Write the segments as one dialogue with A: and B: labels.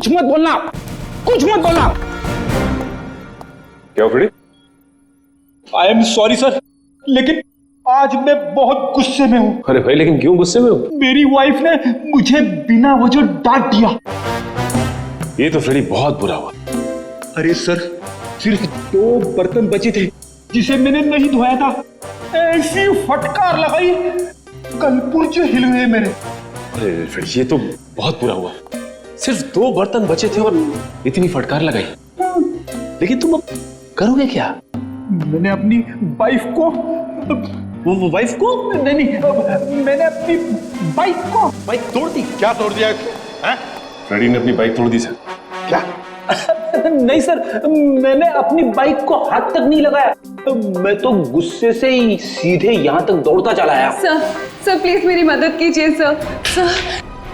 A: कुछ मत बोलना, कुछ मत बोलना।
B: क्या हो Freddy?
C: I am sorry sir, लेकिन आज मैं बहुत गुस्से में हूँ।
B: अरे भाई, लेकिन क्यों गुस्से में हो?
C: मेरी वाइफ ने मुझे बिना वजह डांट दिया।
B: ये तो फ्रेडी बहुत बुरा हुआ।
C: अरे सर, सिर्फ 2 बर्तन बचे थे जिसे मैंने नहीं धोया था। ऐसी फटकार लगाई, कल पुर्जे हिल गए मेरे।
B: अरे फ्रेडी, ये तो बहुत बुरा हुआ। सिर्फ 2 बर्तन बचे थे और इतनी फटकार लगाई। लेकिन तुम अब करोगे क्या?
C: मैंने अपनी वाइफ को
B: वो वाइफ को?
C: नहीं, मैंने अपनी बाइक को
B: बाइक तोड़ दी।
D: क्या तोड़ दिया?
B: फ्रेडी ने अपनी बाइक तोड़ दी सर।
D: क्या?
C: नहीं सर, मैंने अपनी बाइक को हाथ तक नहीं लगाया। मैं तो गुस्से से ही सीधे यहाँ तक दौड़ता चला आया।
E: सर प्लीज मेरी मदद कीजिए सर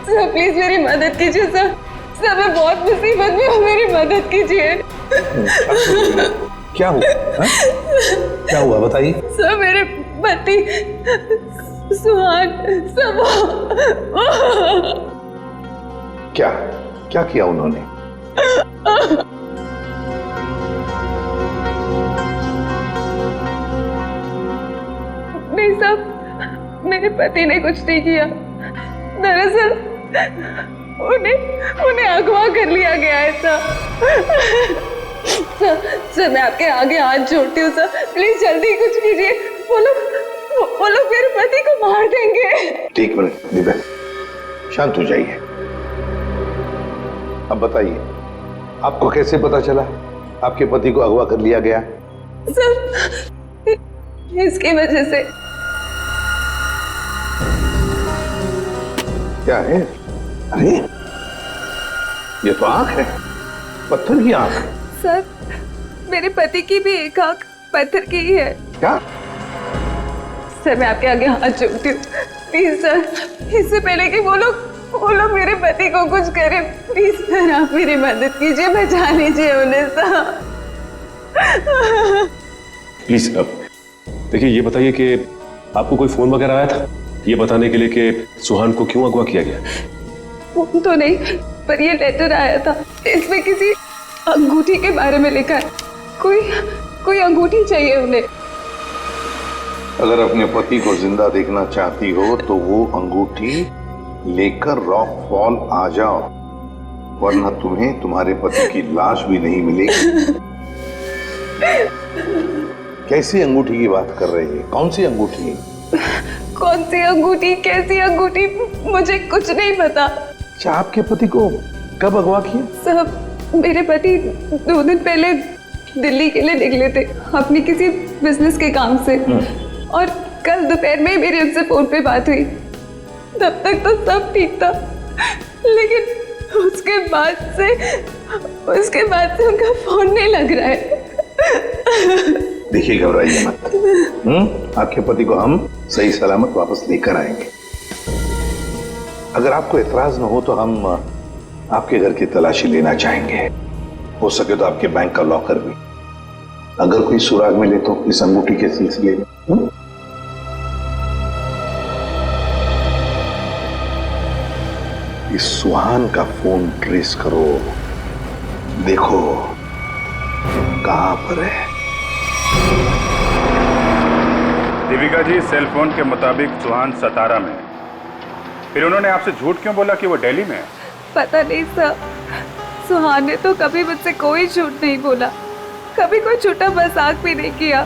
E: प्लीज मेरी मदद कीजिए सर मैं बहुत मुसीबत में हूँ, मेरी मदद कीजिए।
D: क्या हुआ? क्या हुआ बताइए।
E: सर मेरे पति सुहान सब
D: क्या क्या किया उन्होंने?
E: नहीं सर, मेरे पति ने कुछ नहीं किया। दरअसल उन्हें अगवा कर लिया गया है सर मैं आपके आगे हाथ जोड़ती हूँ सर, प्लीज जल्दी कुछ कीजिए। वो लोग मेरे पति को मार देंगे।
D: एक मिनट दिव्या, शांत हो जाइए। अब बताइए, आपको कैसे पता चला आपके पति को अगवा कर लिया गया?
E: सर इसकी वजह से।
D: क्या है? अरे ये तो आंख है, पत्थर की आंख।
E: सर मेरे पति की भी एक आंख पत्थर की ही है।
D: क्या?
E: सर मैं आपके आगे हाथ जोड़ती हूँ, प्लीज सर, इससे पहले कि वो लोग मेरे पति को कुछ करे, प्लीज सर आप मेरी मदद कीजिए, बचा लीजिए उन्हें सर।
B: प्लीज देखिए, ये बताइए कि आपको कोई फोन वगैरह आया था ये बताने के लिए कि सुहान को क्यों अगवा किया गया?
E: फोन तो नहीं, पर ये लेटर आया था। इसमें किसी अंगूठी के बारे में लिखा है। कोई अंगूठी चाहिए उन्हें।
D: अगर अपने पति को जिंदा देखना चाहती हो तो वो अंगूठी लेकर रॉक फॉल आ जाओ, वरना तुम्हें तुम्हारे पति की लाश भी नहीं मिलेगी। कैसी अंगूठी की बात कर रही है? कौन सी अंगूठी?
E: कौन सी अंगूठी, कैसी अंगूठी, मुझे कुछ नहीं पता।
D: अच्छा, आपके पति को कब अगवा किया?
E: साहब मेरे पति 2 दिन पहले दिल्ली के लिए निकले थे अपनी किसी बिजनेस के काम से, और कल दोपहर में मेरी उनसे फोन पे बात हुई। तब तक तो सब ठीक था, लेकिन उसके बाद से उनका फोन नहीं लग रहा है।
D: देखिए, घबराइए मत। आपके पति को हम सही सलामत वापस लेकर आएंगे। अगर आपको एतराज न हो तो हम आपके घर की तलाशी लेना चाहेंगे। हो सके तो आपके बैंक का लॉकर भी, अगर कोई सुराग मिले तो इस अंगूठी के सिलसिले में। इस सुहान का फोन ट्रेस करो, देखो कहां पर है।
F: दीपिका जी, सेल फोन के मुताबिक सुहान सतारा में है। फिर उन्होंने आपसे झूठ क्यों बोला कि वो दिल्ली में है?
E: पता नहीं सर, सुहान ने तो कभी मुझसे कोई झूठ नहीं बोला, कभी कोई छोटा मजाक भी नहीं किया।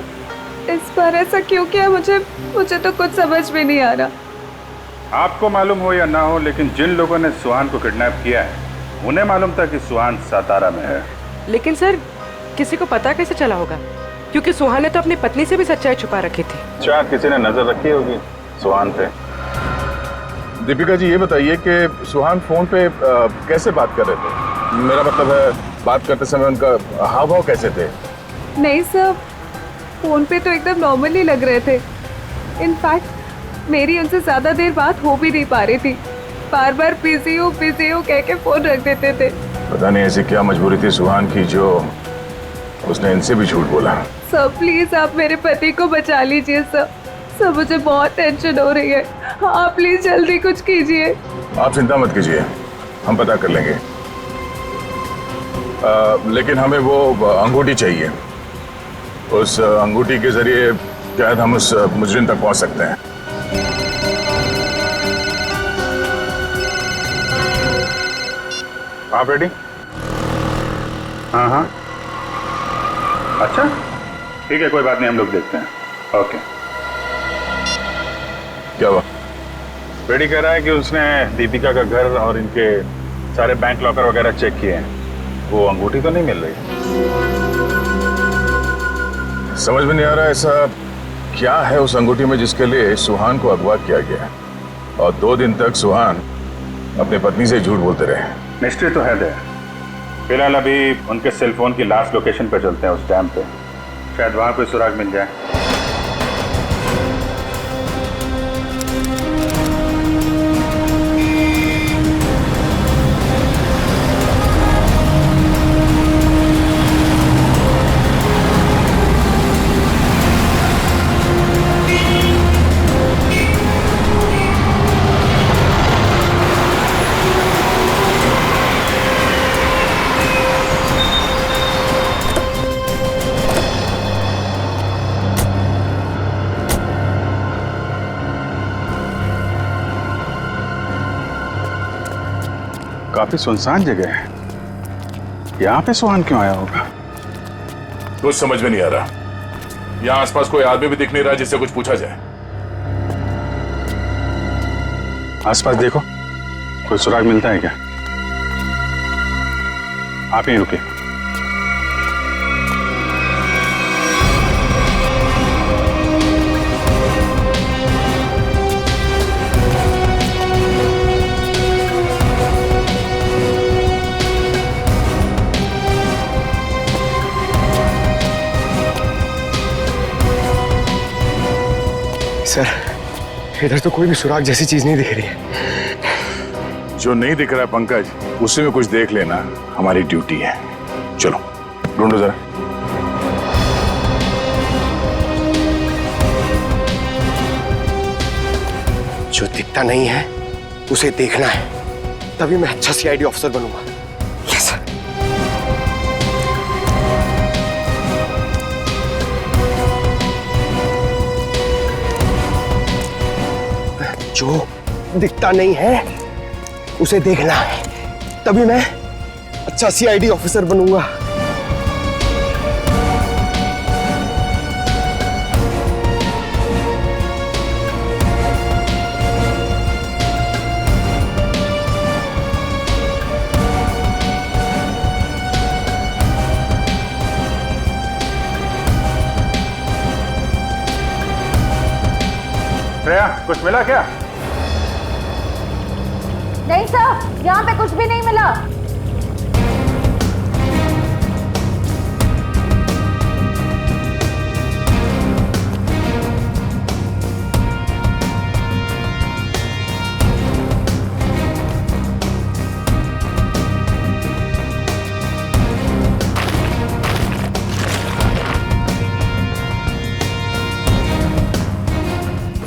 E: इस बार ऐसा क्यों किया मुझे तो कुछ समझ में नहीं आ रहा।
F: आपको मालूम हो या ना हो, लेकिन जिन लोगों ने सुहान को किडनैप किया है उन्हें मालूम था कि सुहान सतारा में है।
G: लेकिन सर, किसी को पता कैसे चला होगा? क्योंकि सुहान ने तो अपनी पत्नी से भी सच्चाई छुपा रखी थी।
F: अच्छा, किसी ने नजर रखी होगी सुहान पे।
H: दीपिका जी, ये बताइए कि सुहान फोन पे कैसे बात कर रहे थे? मेरा मतलब है, बात करते समय उनका हाव भाव कैसे थे?
E: नहीं सर, फोन पे तो एकदम नॉर्मली लग रहे थे। इनफैक्ट मेरी उनसे ज्यादा देर बात हो भी नहीं पा रही थी, बार बार बिजी हो कह के फोन रख देते थे।
H: पता नहीं ऐसी क्या मजबूरी थी सुहान की जो उसने इनसे भी झूठ बोला।
E: सर प्लीज आप मेरे पति को बचा लीजिए सर, मुझे बहुत टेंशन हो रही है। आप प्लीज जल्दी कुछ कीजिए।
H: आप चिंता मत कीजिए, हम पता कर लेंगे। लेकिन हमें वो अंगूठी चाहिए। उस अंगूठी के जरिए शायद हम उस मुजरिम तक पहुंच सकते हैं।
F: आप रेडी? हाँ हाँ, अच्छा ठीक है, कोई बात नहीं, हम लोग देखते हैं। ओके।
H: क्या हुआ?
F: रेडी कह रहा है कि उसने दीपिका का घर और इनके सारे बैंक लॉकर वगैरह चेक किए हैं, वो अंगूठी तो नहीं मिल रही।
H: समझ में नहीं आ रहा ऐसा क्या है उस अंगूठी में जिसके लिए सुहान को अगवा किया गया और 2 दिन तक सुहान अपनी पत्नी से झूठ बोलते रहे।
F: मिस्ट्री तो है दे। फिलहाल अभी उनके सेल फोन की लास्ट लोकेशन पे चलते हैं, उस डैम पे, शायद वहां कोई सुराग मिल जाए। काफी सुनसान जगह है, यहाँ पे सुहान क्यों आया होगा?
H: कुछ समझ में नहीं आ रहा। यहाँ आसपास कोई आदमी भी दिख नहीं रहा जिससे कुछ पूछा जाए।
F: आसपास देखो, कोई सुराग मिलता है क्या? आप ही रुके।
C: सर, इधर तो कोई भी सुराग जैसी चीज नहीं दिख रही है।
H: जो नहीं दिख रहा है पंकज, उसी में कुछ देख लेना हमारी ड्यूटी है। चलो ढूंढो जरा।
C: जो दिखता नहीं है उसे देखना है, तभी मैं अच्छा सीआईडी ऑफिसर बनूंगा। Yes sir. जो दिखता नहीं है उसे देखना है, तभी मैं अच्छा सीआईडी ऑफिसर बनूंगा।
F: श्रेया, कुछ मिला क्या?
I: नहीं सर, यहाँ पे कुछ भी नहीं मिला।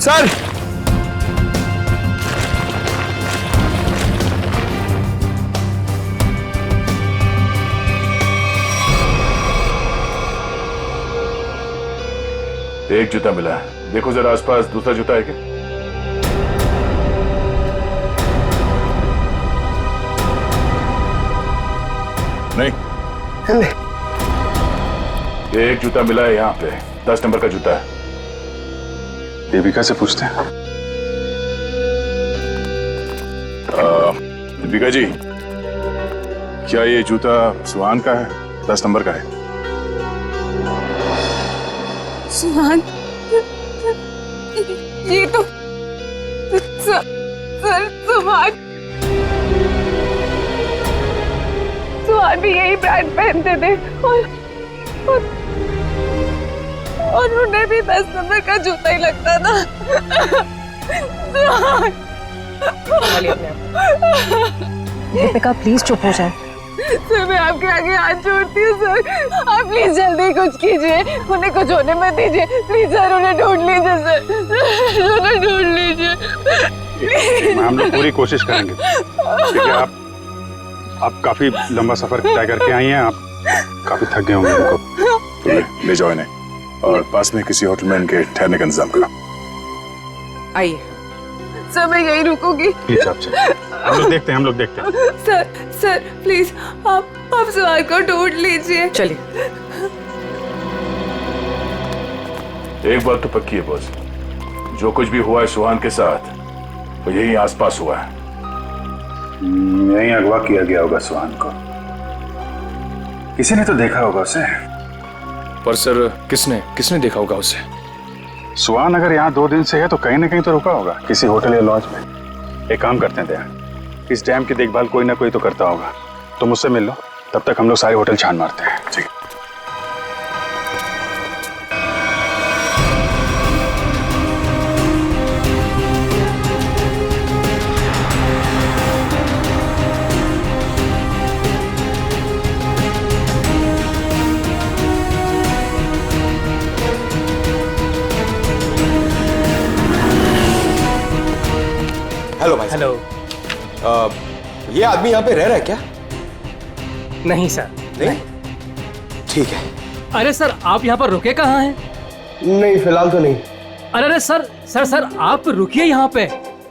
C: सर,
H: एक जूता मिला है, देखो जरा आसपास दूसरा जूता है क्या? नहीं, एक जूता मिला है यहाँ पे, 10 नंबर का जूता है।
F: दीपिका से पूछते हैं।
H: दीपिका जी, क्या ये जूता सुहान का है? 10 नंबर का है।
E: सुहान, ये तो सर सुहान भी यही ब्रांड पहनते थे और उन्हें भी 10 नंबर का जूता ही लगता था।
I: दीपिका प्लीज चुप हो जाए।
E: सर, मैं आपके आगे हाथ जोड़ती हूँ सर, आप प्लीज जल्दी कुछ कीजिए, उन्हें कुछ होने मत दीजिए प्लीज सर, उन्हें ढूंढ लीजिए सर, उन्हें ढूंढ लीजिए।
F: हम लोग पूरी कोशिश करेंगे। ठीक है, आप काफी लंबा सफर तय करके आई हैं, आप काफी थक गए होंगे उनको।
H: ले जाओ इन्हें और पास में किसी होटल में इनके ठहरने का इंतजाम करो।
G: आइए।
E: सर मैं यहीं रुकूंगी।
F: प्लीज आप चलिए, हम लोग देखते हैं।
E: सर प्लीज आप सुहान को ढूंढ लीजिए।
G: चलिए।
H: एक बात तो पक्की है बॉस, जो कुछ भी हुआ है सुहान के साथ वो यही आसपास हुआ है।
F: यहीं अगवा किया गया होगा सुहान को, किसी ने तो देखा होगा उसे।
J: पर सर किसने देखा होगा उसे?
F: सुहान अगर यहाँ 2 दिन से है तो कहीं ना कहीं तो रुका होगा, किसी होटल या लॉज में। एक काम करते हैं दया, इस डैम की देखभाल कोई ना कोई तो करता होगा, तो मुझसे मिल लो, तब तक हम लोग सारे होटल छान मारते हैं। ठीक।
K: हेलो भाई। हेलो। ये आदमी यहाँ पे रह रहा है क्या?
J: नहीं सर।
K: नहीं? ठीक है।
J: अरे सर आप यहाँ पर रुके कहाँ हैं?
K: नहीं फिलहाल तो नहीं।
J: अरे सर आप रुकिए यहाँ पे।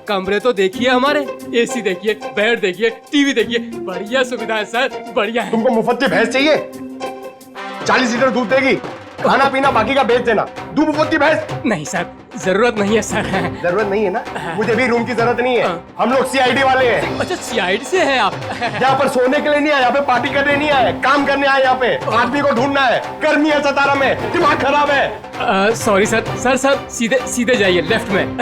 J: कमरे तो देखिए हमारे, एसी देखिए, बेड देखिए, टीवी देखिए, बढ़िया सुविधा है सर, बढ़िया है।
K: तुमको मुफ्त की भैंस चाहिए? 40 लीटर दूध देगी, खाना पीना बाकी का बेच देना। दूध मुफ्त की भैंस?
J: नहीं सर, जरूरत नहीं है सर।
K: जरूरत नहीं है ना? मुझे भी रूम की जरूरत नहीं है, हम लोग सीआईडी वाले हैं।
J: अच्छा सीआईडी से है आप?
K: यहाँ पर सोने के लिए नहीं आए, यहाँ पे पार्टी करने नहीं आए, काम करने आए। यहाँ पे आदमी को ढूंढना है, गर्मी है सतारा में, दिमाग खराब है।
J: सॉरी सर सीधे जाइए लेफ्ट में।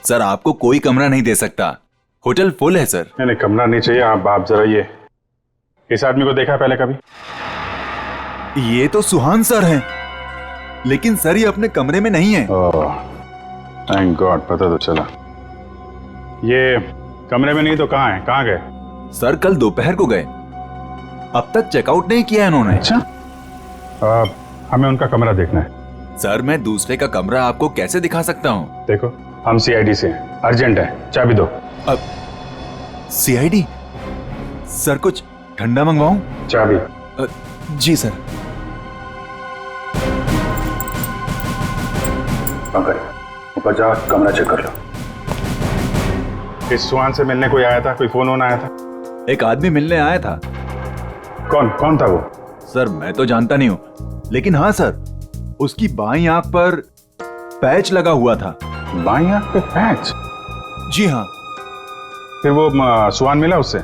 L: सर आपको कोई कमरा नहीं दे सकता, होटल फुल है सर।
F: नहीं कमरा नहीं चाहिए। आप जरा ये इस आदमी को देखा है पहले कभी?
L: ये तो सुहान सर हैं, लेकिन सर ये अपने कमरे में नहीं है।
F: थैंक गॉड, पता तो चला। ये कमरे में नहीं तो कहाँ है? कहाँ गए?
L: सर कल दोपहर को गए, अब तक चेकआउट नहीं किया इन्होंने।
F: अच्छा, हमें उनका कमरा देखना है।
L: सर मैं दूसरे का कमरा आपको कैसे दिखा सकता हूँ?
F: देखो हम सीआईडी से हैं, अर्जेंट है, चाबी दो।
L: अब सीआईडी? सर कुछ ठंडा मंगवाऊं?
F: चाबी।
L: जी सर।
F: ऊपर जा, कमरा चेक कर लो। इस सुहान से मिलने कोई आया था? कोई फोन आया था?
L: एक आदमी मिलने आया था।
F: कौन था वो?
L: सर मैं तो जानता नहीं हूँ, लेकिन हाँ सर उसकी बाईं आंख पर पैच लगा हुआ था।
F: बाईं आंख पे पैच?
L: जी हाँ।
F: फिर वो सुहान मिला उससे?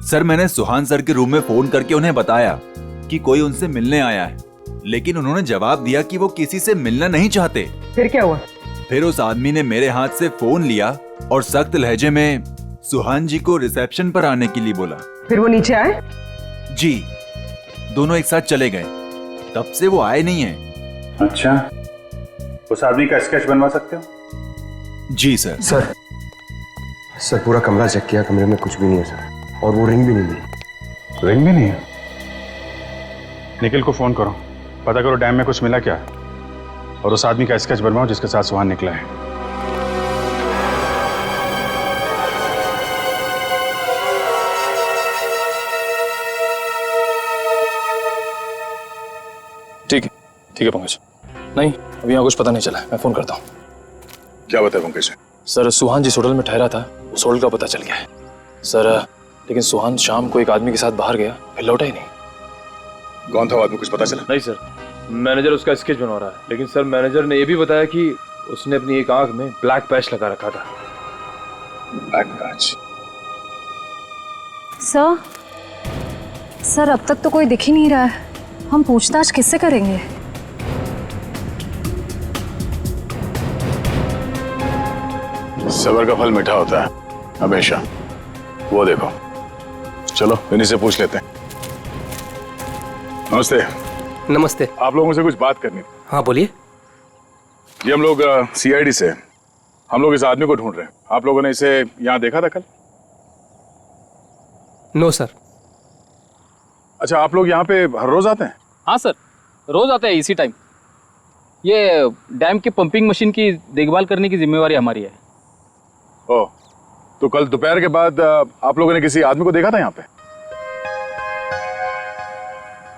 L: सर मैंने सुहान सर के रूम में फोन करके उन्हें बताया कि कोई उनसे मिलने आया है, लेकिन उन्होंने जवाब दिया कि वो किसी से मिलना नहीं चाहते।
J: फिर क्या हुआ?
L: फिर उस आदमी ने मेरे हाथ से फोन लिया और सख्त लहजे में सुहान जी को रिसेप्शन पर आने के लिए बोला।
J: फिर वो नीचे आए?
L: जी, दोनों एक साथ चले गए, तब से वो आए नहीं है।
F: अच्छा, उस आदमी का स्केच बनवा सकते हो?
L: जी सर।
K: सर पूरा कमरा चेक किया, कमरे में कुछ भी नहीं है सर, और वो रिंग भी नहीं मिली।
F: रिंग भी नहीं है? निखिल को फोन करो, पता करो डैम में कुछ मिला क्या, और उस आदमी का स्केच बनवाओ जिसके साथ सुहान निकला है।
J: ठीक है पंकज। नहीं अभी यहाँ कुछ पता नहीं चला, मैं फोन करता हूँ।
H: क्या बताया पंकज?
J: सर सुहान जिस होटल में ठहरा था उस होटल का पता चल गया है सर, लेकिन सुहान शाम को एक आदमी के साथ बाहर गया, फिर लौटा ही नहीं।
H: कौन था वो आदमी, कुछ पता चला?
J: नहीं सर, मैनेजर उसका स्केच बनवा रहा है, लेकिन सर मैनेजर ने यह भी बताया कि उसने अपनी एक आंख में ब्लैक पैच लगा रखा था।
H: Black patch?
I: सर अब तक तो कोई दिख ही नहीं रहा है, हम पूछताछ किससे करेंगे?
H: सबर का फल मीठा होता है हमेशा, वो देखो। चलो इन्हीं से पूछ लेते हैं। नमस्ते।
J: नमस्ते।
H: आप लोगों से कुछ बात करनी थी।
J: हाँ बोलिए।
H: ये हम लोग सीआईडी से, हम लोग इस आदमी को ढूंढ रहे हैं। आप लोगों ने इसे यहाँ देखा था कल?
J: No sir.
H: अच्छा, आप लोग यहाँ पे हर रोज आते हैं?
J: हाँ सर, रोज आते हैं इसी टाइम।
M: ये डैम की पंपिंग मशीन की देखभाल करने की जिम्मेवारी हमारी है।
H: ओ, तो कल दोपहर के बाद आप लोगों ने किसी आदमी को देखा था यहाँ पे?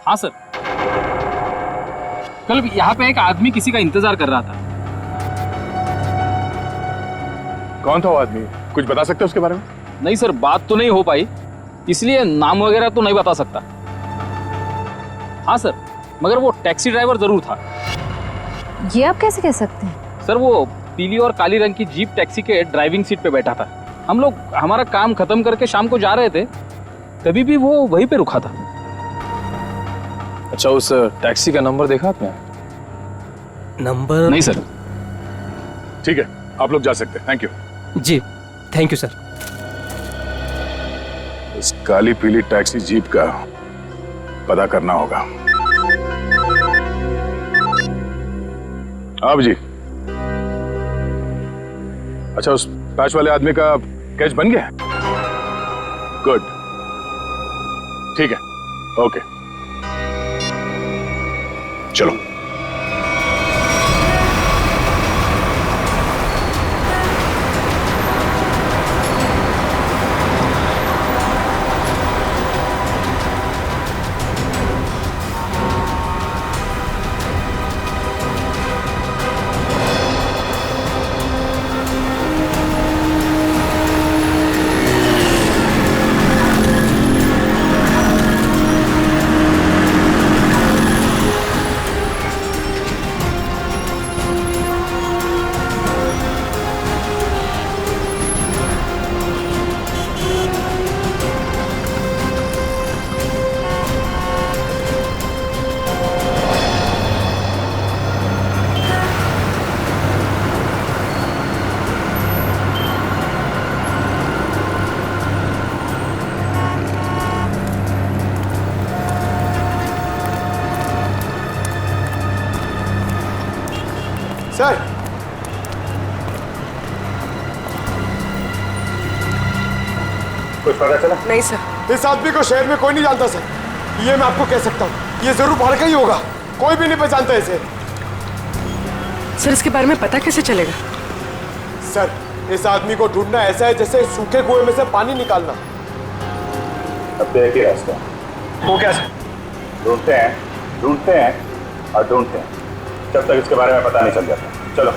M: हाँ सर, कल यहाँ पे एक आदमी किसी का इंतजार कर रहा था।
H: कौन था वो आदमी? कुछ बता सकते हो उसके बारे में?
M: नहीं सर, बात तो नहीं हो पाई, इसलिए नाम वगैरह तो नहीं बता सकता। हाँ सर, मगर वो टैक्सी ड्राइवर जरूर था।
I: ये आप कैसे कह सकते हैं?
M: सर, वो पीली और काली रंग की जीप टैक्सी के ड्राइविंग सीट पे बैठा था। हम लोग हमारा काम खत्म करके शाम को जा रहे थे, तभी भी वो वहीं पे रुका था।
B: अच्छा, उस टैक्सी का नंबर देखा आपने?
J: नंबर
M: नहीं सर।
H: ठीक है, आप लोग जा सकते हैं। थैंक यू
J: जी, थैंक यू सर।
H: इस काली पीली टैक्सी जीप का पता करना होगा। आप जी, अच्छा, उस पैच वाले आदमी का कैच बन गया? गुड, ठीक है, ओके, चलो।
K: सर,
H: कुछ पता चला?
G: नहीं सर।
K: इस आदमी को शहर में कोई नहीं जानता सर। ये मैं आपको कह सकता हूँ, ये जरूर बाहर का ही होगा। कोई भी नहीं पहचानता इसे।
G: सर, इसके बारे में पता कैसे चलेगा?
K: सर, इस आदमी को ढूंढना ऐसा है जैसे सूखे कुएं में से पानी निकालना।
H: अब तो एक ही रास्ता।
K: वो क्या सर?
H: ढूंढते हैं और ढूंढते हैं जब तक इसके बारे में पता नहीं चल जाता। चलो।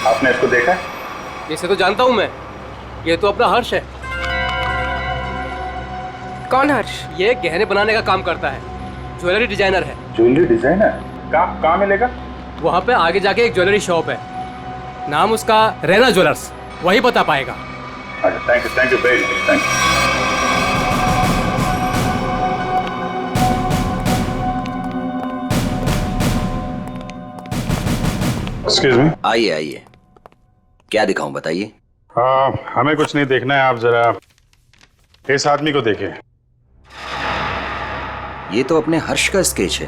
H: आपने इसको देखा है?
J: इसे तो जानता हूँ मैं, ये तो अपना हर्ष है।
G: कौन हर्ष?
J: ये गहने बनाने का काम करता है, ज्वेलरी डिजाइनर है।
H: Jewellery designer? कहाँ मिलेगा?
J: वहाँ पे आगे जाके एक ज्वेलरी शॉप है, नाम उसका रैना ज्वेलर्स, वही बता पाएगा।
H: अच्छा, thank you very much, thank you. Excuse me.
N: आइए आइए, क्या दिखाऊं बताइए।
F: हमें कुछ नहीं देखना है, आप जरा इस आदमी को देखें।
N: ये तो अपने हर्ष का स्केच है।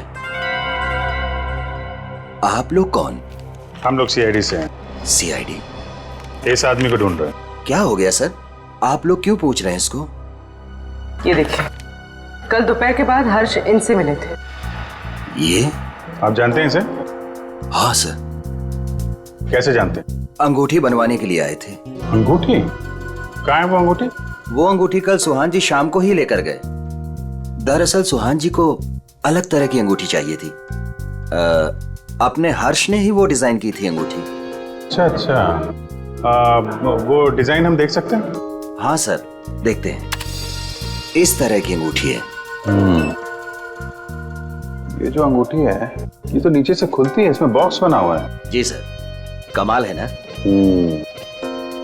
N: आप लोग कौन?
F: हम लोग सीआईडी से हैं।
N: सीआईडी?
F: इस आदमी को ढूंढ रहे हैं।
N: क्या हो गया सर, आप लोग क्यों पूछ रहे हैं इसको?
G: ये देखिए, कल दोपहर के बाद हर्ष इनसे मिले थे।
N: ये
F: आप जानते हैं इसे?
N: हाँ सर।
F: कैसे जानते हैं?
N: अंगूठी बनवाने के लिए आए थे।
F: अंगूठी? कहाँ है वो अंगूठी?
N: वो अंगूठी कल सुहान जी शाम को ही लेकर गए। दरअसल सुहान जी को अलग तरह की अंगूठी चाहिए थी। अपने हर्ष ने ही वो डिजाइन की थी अंगूठी।
F: अच्छा, वो डिजाइन हम देख सकते हैं?
N: हाँ सर, देखते हैं। इस तरह की अंगूठी है।
F: ये जो अंगूठी है, ये तो नीचे से खुलती है, इसमें बॉक्स बना हुआ है।
N: जी सर, कमाल है ना।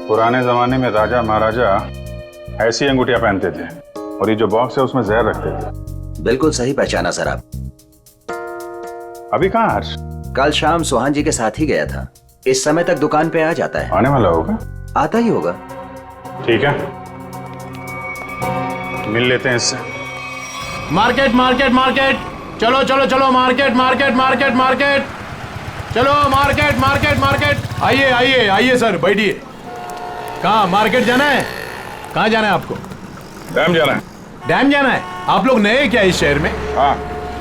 F: पुराने जमाने में राजा महाराजा ऐसी अंगूठियां पहनते थे, और ये जो बॉक्स है उसमें जहर रखते थे।
N: बिल्कुल सही पहचाना सर आप।
F: अभी कहाँ हर्ष?
N: कल शाम सुहान जी के साथ ही गया था। इस समय तक दुकान पे आ जाता है।
F: आने वाला होगा?
N: आता ही होगा।
F: ठीक है, मिल लेते हैं इससे।
K: मार्केट मार्केट मार्केट, चलो चलो चलो, मार्केट मार्केट मार्केट मार्केट, चलो मार्केट मार्केट मार्केट। आइए आइए आइए सर, बैठिए। कहाँ मार्केट जाना है? कहाँ जाना है आपको?
H: डैम जाना है।
K: डैम जाना है? आप लोग नए क्या इस शहर में?
H: हाँ,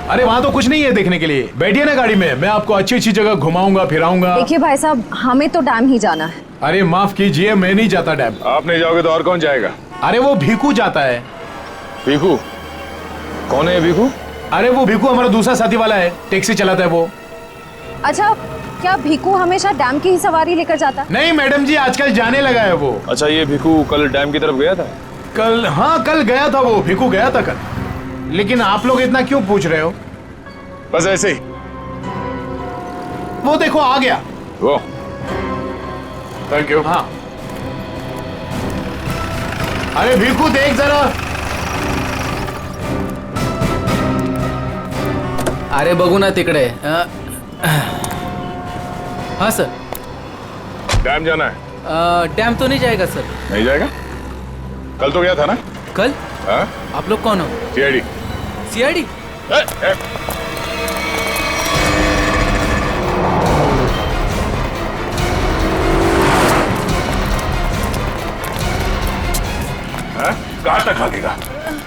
K: अरे वहाँ तो कुछ नहीं है देखने के लिए, बैठिए ना गाड़ी में, मैं आपको अच्छी अच्छी जगह घुमाऊंगा फिराऊंगा।
I: देखिए भाई साहब, हमें तो डैम ही जाना है।
K: अरे माफ कीजिए, मैं नहीं जाता डैम।
H: आप नहीं जाओगे तो और कौन जाएगा?
K: अरे वो भीखू जाता है।
H: भीखू? कौन है भीखू?
K: अरे वो भीखू हमारा दूसरा साथी वाला है, टैक्सी चलाता है वो।
I: अच्छा, क्या भीखू हमेशा डैम की ही सवारी लेकर जाता है?
K: नहीं मैडम जी, आजकल जाने लगा है वो।
H: अच्छा, ये भीखू कल डैम की तरफ गया था?
K: कल? हाँ कल गया था वो, भीखू गया था कल। लेकिन आप लोग इतना क्यों पूछ रहे हो?
H: बस ऐसे ही।
K: वो देखो आ गया
H: वो। Thank you.
K: हाँ। अरे भीखू देख जरा।
M: अरे बघू ना तिकडे। हाँ सर।
H: डैम जाना है?
M: डैम तो नहीं जाएगा सर।
H: नहीं जाएगा? कल तो गया था ना?
M: कल?
H: हाँ?
M: आप लोग कौन हो?
H: सीआईडी।
M: सीआईडी?
H: कहाँ तक भागेगा?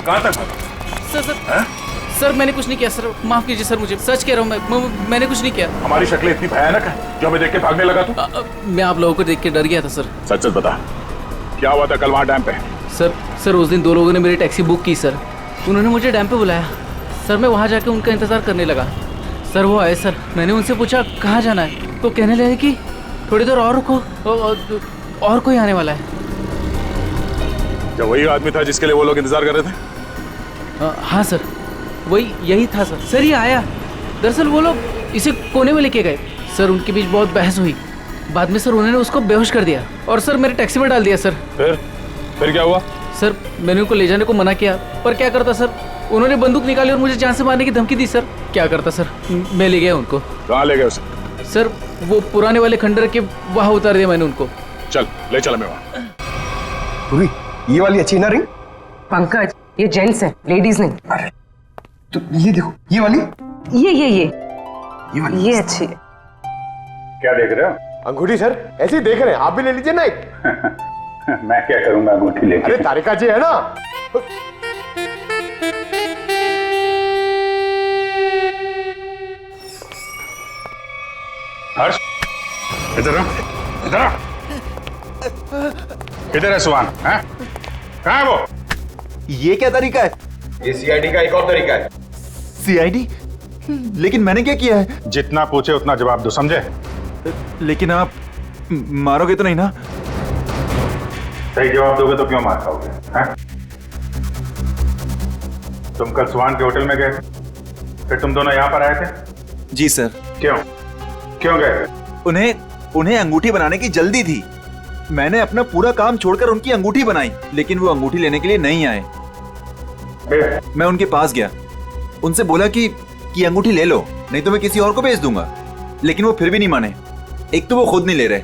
H: कहाँ तक भागेगा?
M: सर सर मैंने कुछ नहीं किया सर, माफ कीजिए सर, मुझे सच कह रहा हूँ, मैंने कुछ नहीं किया।
H: हमारी शक्लें इतनी भयानक है जो हमें देख के भागने लगा तू?
M: मैं आप लोगों को देख के डर गया था सर।
H: सच सच बता, क्या हुआ था कल वहाँ डैम पे?
M: सर उस दिन 2 लोगों ने मेरी टैक्सी बुक की सर, उन्होंने मुझे डैम पे बुलाया सर, मैं वहाँ जाके उनका इंतजार करने लगा सर। वो आए सर, मैंने उनसे पूछा कहाँ जाना है, तो कहने लगे कि थोड़ी देर और रुको, और कोई आने वाला है।
H: क्या वही आदमी था जिसके लिए वो लोग इंतजार कर रहे थे?
M: हाँ सर, वही यही था सर। सर ये आया, दरअसल वो लोग इसे कोने में लेके गए सर, उनके बीच बहुत बहस हुई, बाद में सर उन्होंने उसको बेहोश कर दिया और सर मेरे टैक्सी में डाल दिया सर।
H: फिर क्या हुआ?
M: सर मैंने उनको ले जाने को मना किया, पर क्या करता सर, उन्होंने बंदूक निकाली और मुझे जान से मारने की धमकी दी सर। क्या करता सर, मैं ले गया उनको।
H: कहाँ ले गए उसे?
M: सर वो पुराने वाले खंडर के वहाँ उतार दिया मैंने उनको।
H: चल ले चल मैं वहाँ।
C: पूरी ये वाली अच्छी ना रिंग?
J: पंकज ये जेंट्स है, लेडीज नहीं।
C: अरे तो ये देखो, ये वाली,
J: ये वाली, ये अच्छी है।
F: क्या देख रहे हो?
C: अंगूठी सर, ऐसे ही देख रहे हैं, आप भी ले लीजिए ना एक।
F: मैं क्या करूंगा अंगूठी लेके?
C: अरे तारिका जी है ना।
F: हर्ष इधर इधर किधर है सुहान? कहाँ है वो?
L: ये क्या तरीका है?
C: ये सीआईडी का एक और तरीका है।
L: सीआईडी? लेकिन मैंने क्या किया है?
F: जितना पूछे उतना जवाब दो, समझे?
L: लेकिन आप मारोगे तो नहीं ना?
F: सही जवाब दोगे तो क्यों मार खाओगे? तुम कल सुहान के होटल में गए, फिर तुम दोनों यहाँ पर आए थे?
L: जी सर।
F: क्यों गए?
L: उन्हें अंगूठी बनाने की जल्दी थी। मैंने अपना पूरा काम छोड़कर उनकी अंगूठी बनाई, लेकिन वो अंगूठी लेने के लिए नहीं आए। मैं उनके पास गया, उनसे बोला कि अंगूठी ले लो, नहीं तो मैं किसी और को बेच दूंगा। लेकिन वो फिर भी नहीं माने। एक तो वो खुद नहीं ले रहे,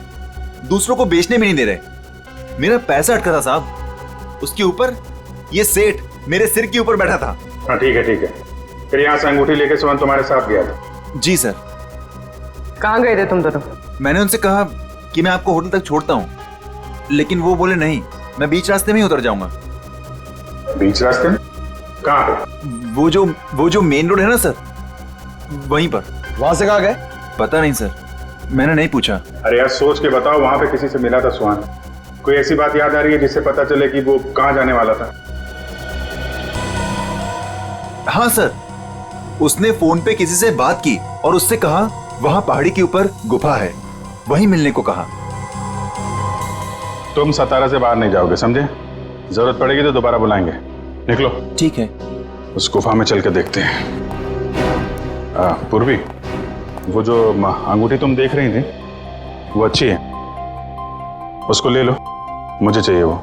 L: दूसरों को बेचने में नहीं दे रहे। मेरा पैसा अटका था साहब, उसके ऊपर ये सेठ मेरे सिर के ऊपर बैठा था।
F: हाँ ठीक है। फिर यहाँ से अंगूठी लेके सुहान तुम्हारे साथ गया था?
L: जी सर।
J: कहाँ गए थे तुम दोनों? मैंने
L: उनसे कहा कि मैं आपको होटल तक छोड़ता हूँ, लेकिन वो बोले नहीं, मैं बीच रास्ते में ही उतर जाऊंगा।
F: बीच रास्ते में? कहाँ पे?
L: वो जो मेन रोड है ना सर, वहीं पर।
C: वहां से कहाँ गए?
L: पता नहीं सर, मैंने नहीं पूछा।
F: अरे यार सोच के बताओ, वहां पे किसी से मिला था सुहान? कोई ऐसी बात याद आ रही है जिससे पता चले कि वो कहाँ जाने वाला था?
L: हाँ सर, उसने फोन पे किसी से बात की और उससे कहा वहां पहाड़ी के ऊपर गुफा है, वहीं मिलने को कहा।
F: तुम सतारा से बाहर नहीं जाओगे, समझे? जरूरत पड़ेगी तो दोबारा बुलाएंगे। निकलो।
L: ठीक है।
F: उस गुफा में चल के देखते हैं। पूर्वी, वो जो अंगूठी तुम देख रही थी वो अच्छी है, उसको ले लो, मुझे चाहिए वो।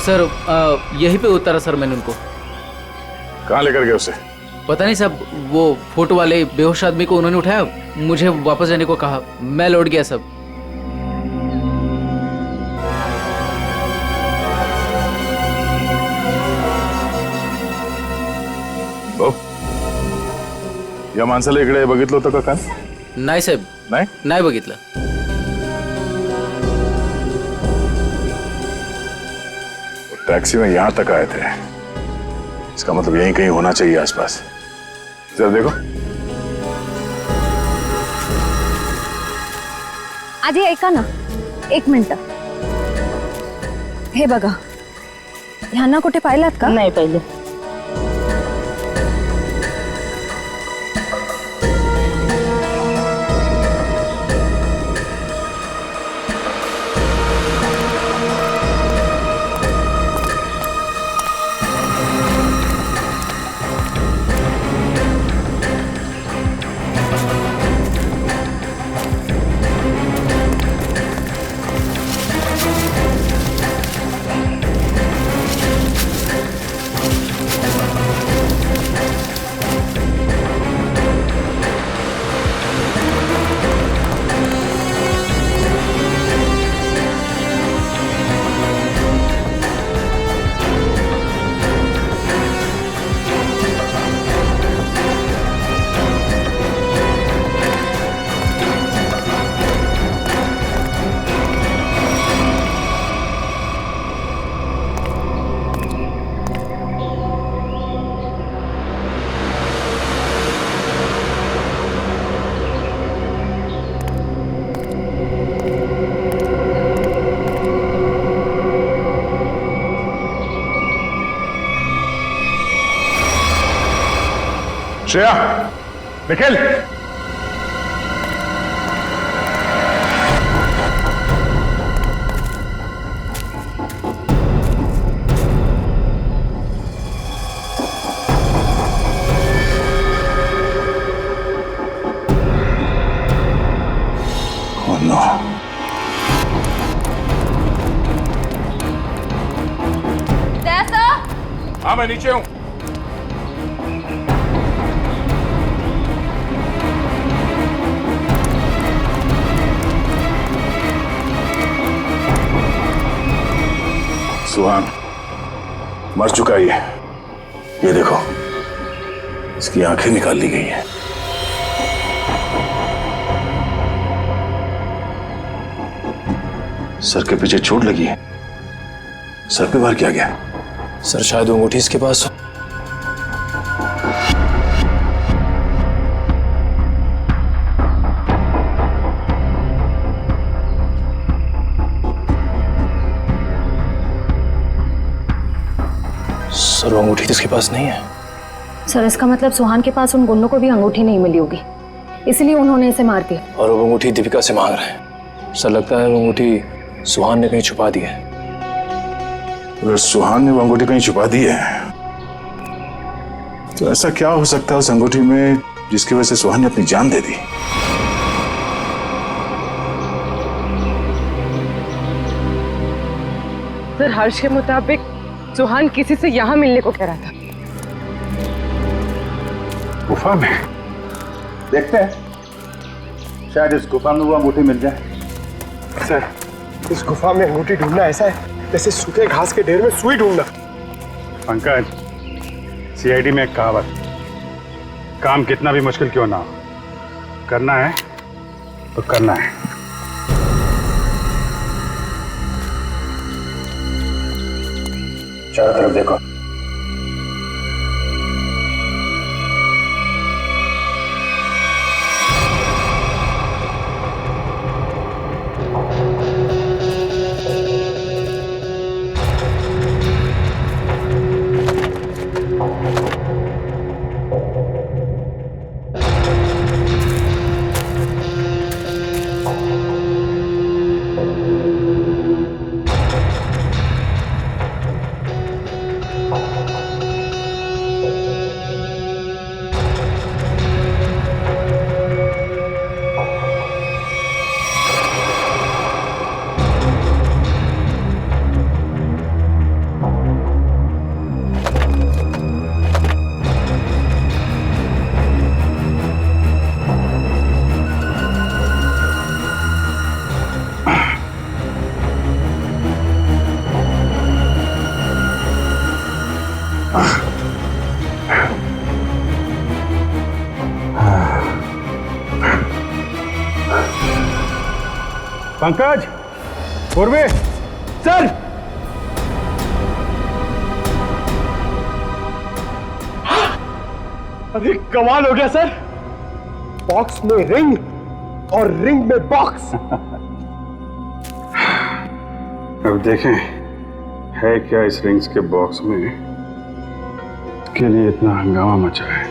M: सर यहीं पे उतारा सर मैंने उनको।
H: कहाँ लेकर गए उसे?
M: पता नहीं साहब, वो फोटो वाले बेहोश आदमी को उन्होंने उठाया, मुझे वापस जाने को कहा, मैं लौट गया सब।
H: या माणसाला इकडे बघितलं होतं का काल?
M: नाही साहेब, नाही बघितलं.
H: टैक्सी में यहां तक आए थे, इसका मतलब यहीं कहीं होना चाहिए आसपास. जरा देखो.
I: आधी ऐका ना, 1 मिनिट. हे बघा, ह्यांना कुठे पाहिलात का?
O: नाही पाहिले.
H: Shreya, Nikhil, oh no. हाँ, मैं नीचे हूं. सुहान मर चुका है ये देखो, इसकी आंखें निकाल ली गई हैं. सर के पीछे चोट लगी है. सर पे वार किया गया.
P: सर शायद वो अंगूठी इसके पास हो. सर वो अंगूठी इसके पास नहीं है.
I: सर इसका मतलब सुहान के पास उन गुंडों को भी अंगूठी नहीं मिली होगी, इसलिए उन्होंने इसे मार दिया.
P: और वो अंगूठी दीपिका से मांग रहे हैं. सर लगता है वो अंगूठी सुहान ने कहीं छुपा दी है.
H: अगर सुहान ने वो अंगूठी कहीं छुपा दी है तो ऐसा क्या हो सकता है उस अंगूठी में जिसकी वजह से सुहान ने अपनी जान दे दी?
G: सर हर्ष के मुताबिक सुहान किसी से यहाँ मिलने को कह रहा था.
F: गुफा में
C: देखते हैं, शायद इस गुफा में वो अंगूठी मिल जाए.
Q: सर इस गुफा में अंगूठी ढूंढना ऐसा है जैसे सूखे घास के ढेर में सुई ढूंढना.
F: पंकज, सीआईडी में एक कहावत, काम कितना भी मुश्किल क्यों ना हो, करना है तो करना है. चारों तरफ देखो. पंकज, पूर्वे,
C: सर अरे कमाल हो गया सर, बॉक्स में रिंग और रिंग में बॉक्स।
F: अब देखें है क्या इस रिंग्स के बॉक्स में, इसके लिए इतना हंगामा मचा है।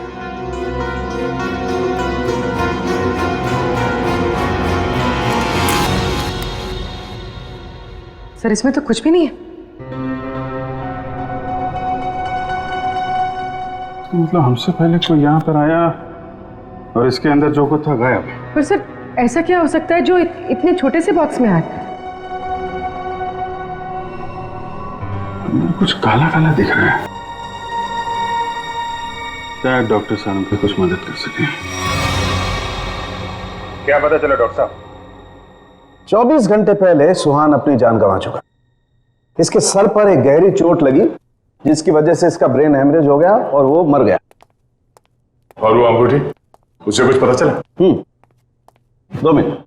G: सर इसमें तो कुछ भी नहीं है।
F: तो मतलब हमसे पहले कोई यहाँ पर आया और इसके अंदर जो कुछ था गायब।
G: पर सर ऐसा क्या हो सकता है जो इतने छोटे से बॉक्स में आए?
F: अंदर कुछ काला काला दिख रहा है, शायद डॉक्टर साहब की कुछ मदद कर सके।
C: क्या पता चला डॉक्टर साहब?
O: 24 घंटे पहले सुहान अपनी जान गंवा चुका। इसके सर पर एक गहरी चोट लगी जिसकी वजह से इसका ब्रेन हेमरेज हो गया और वो मर गया।
H: और वो अंगूठी, उसे कुछ पता चला?
O: 2 मिनट।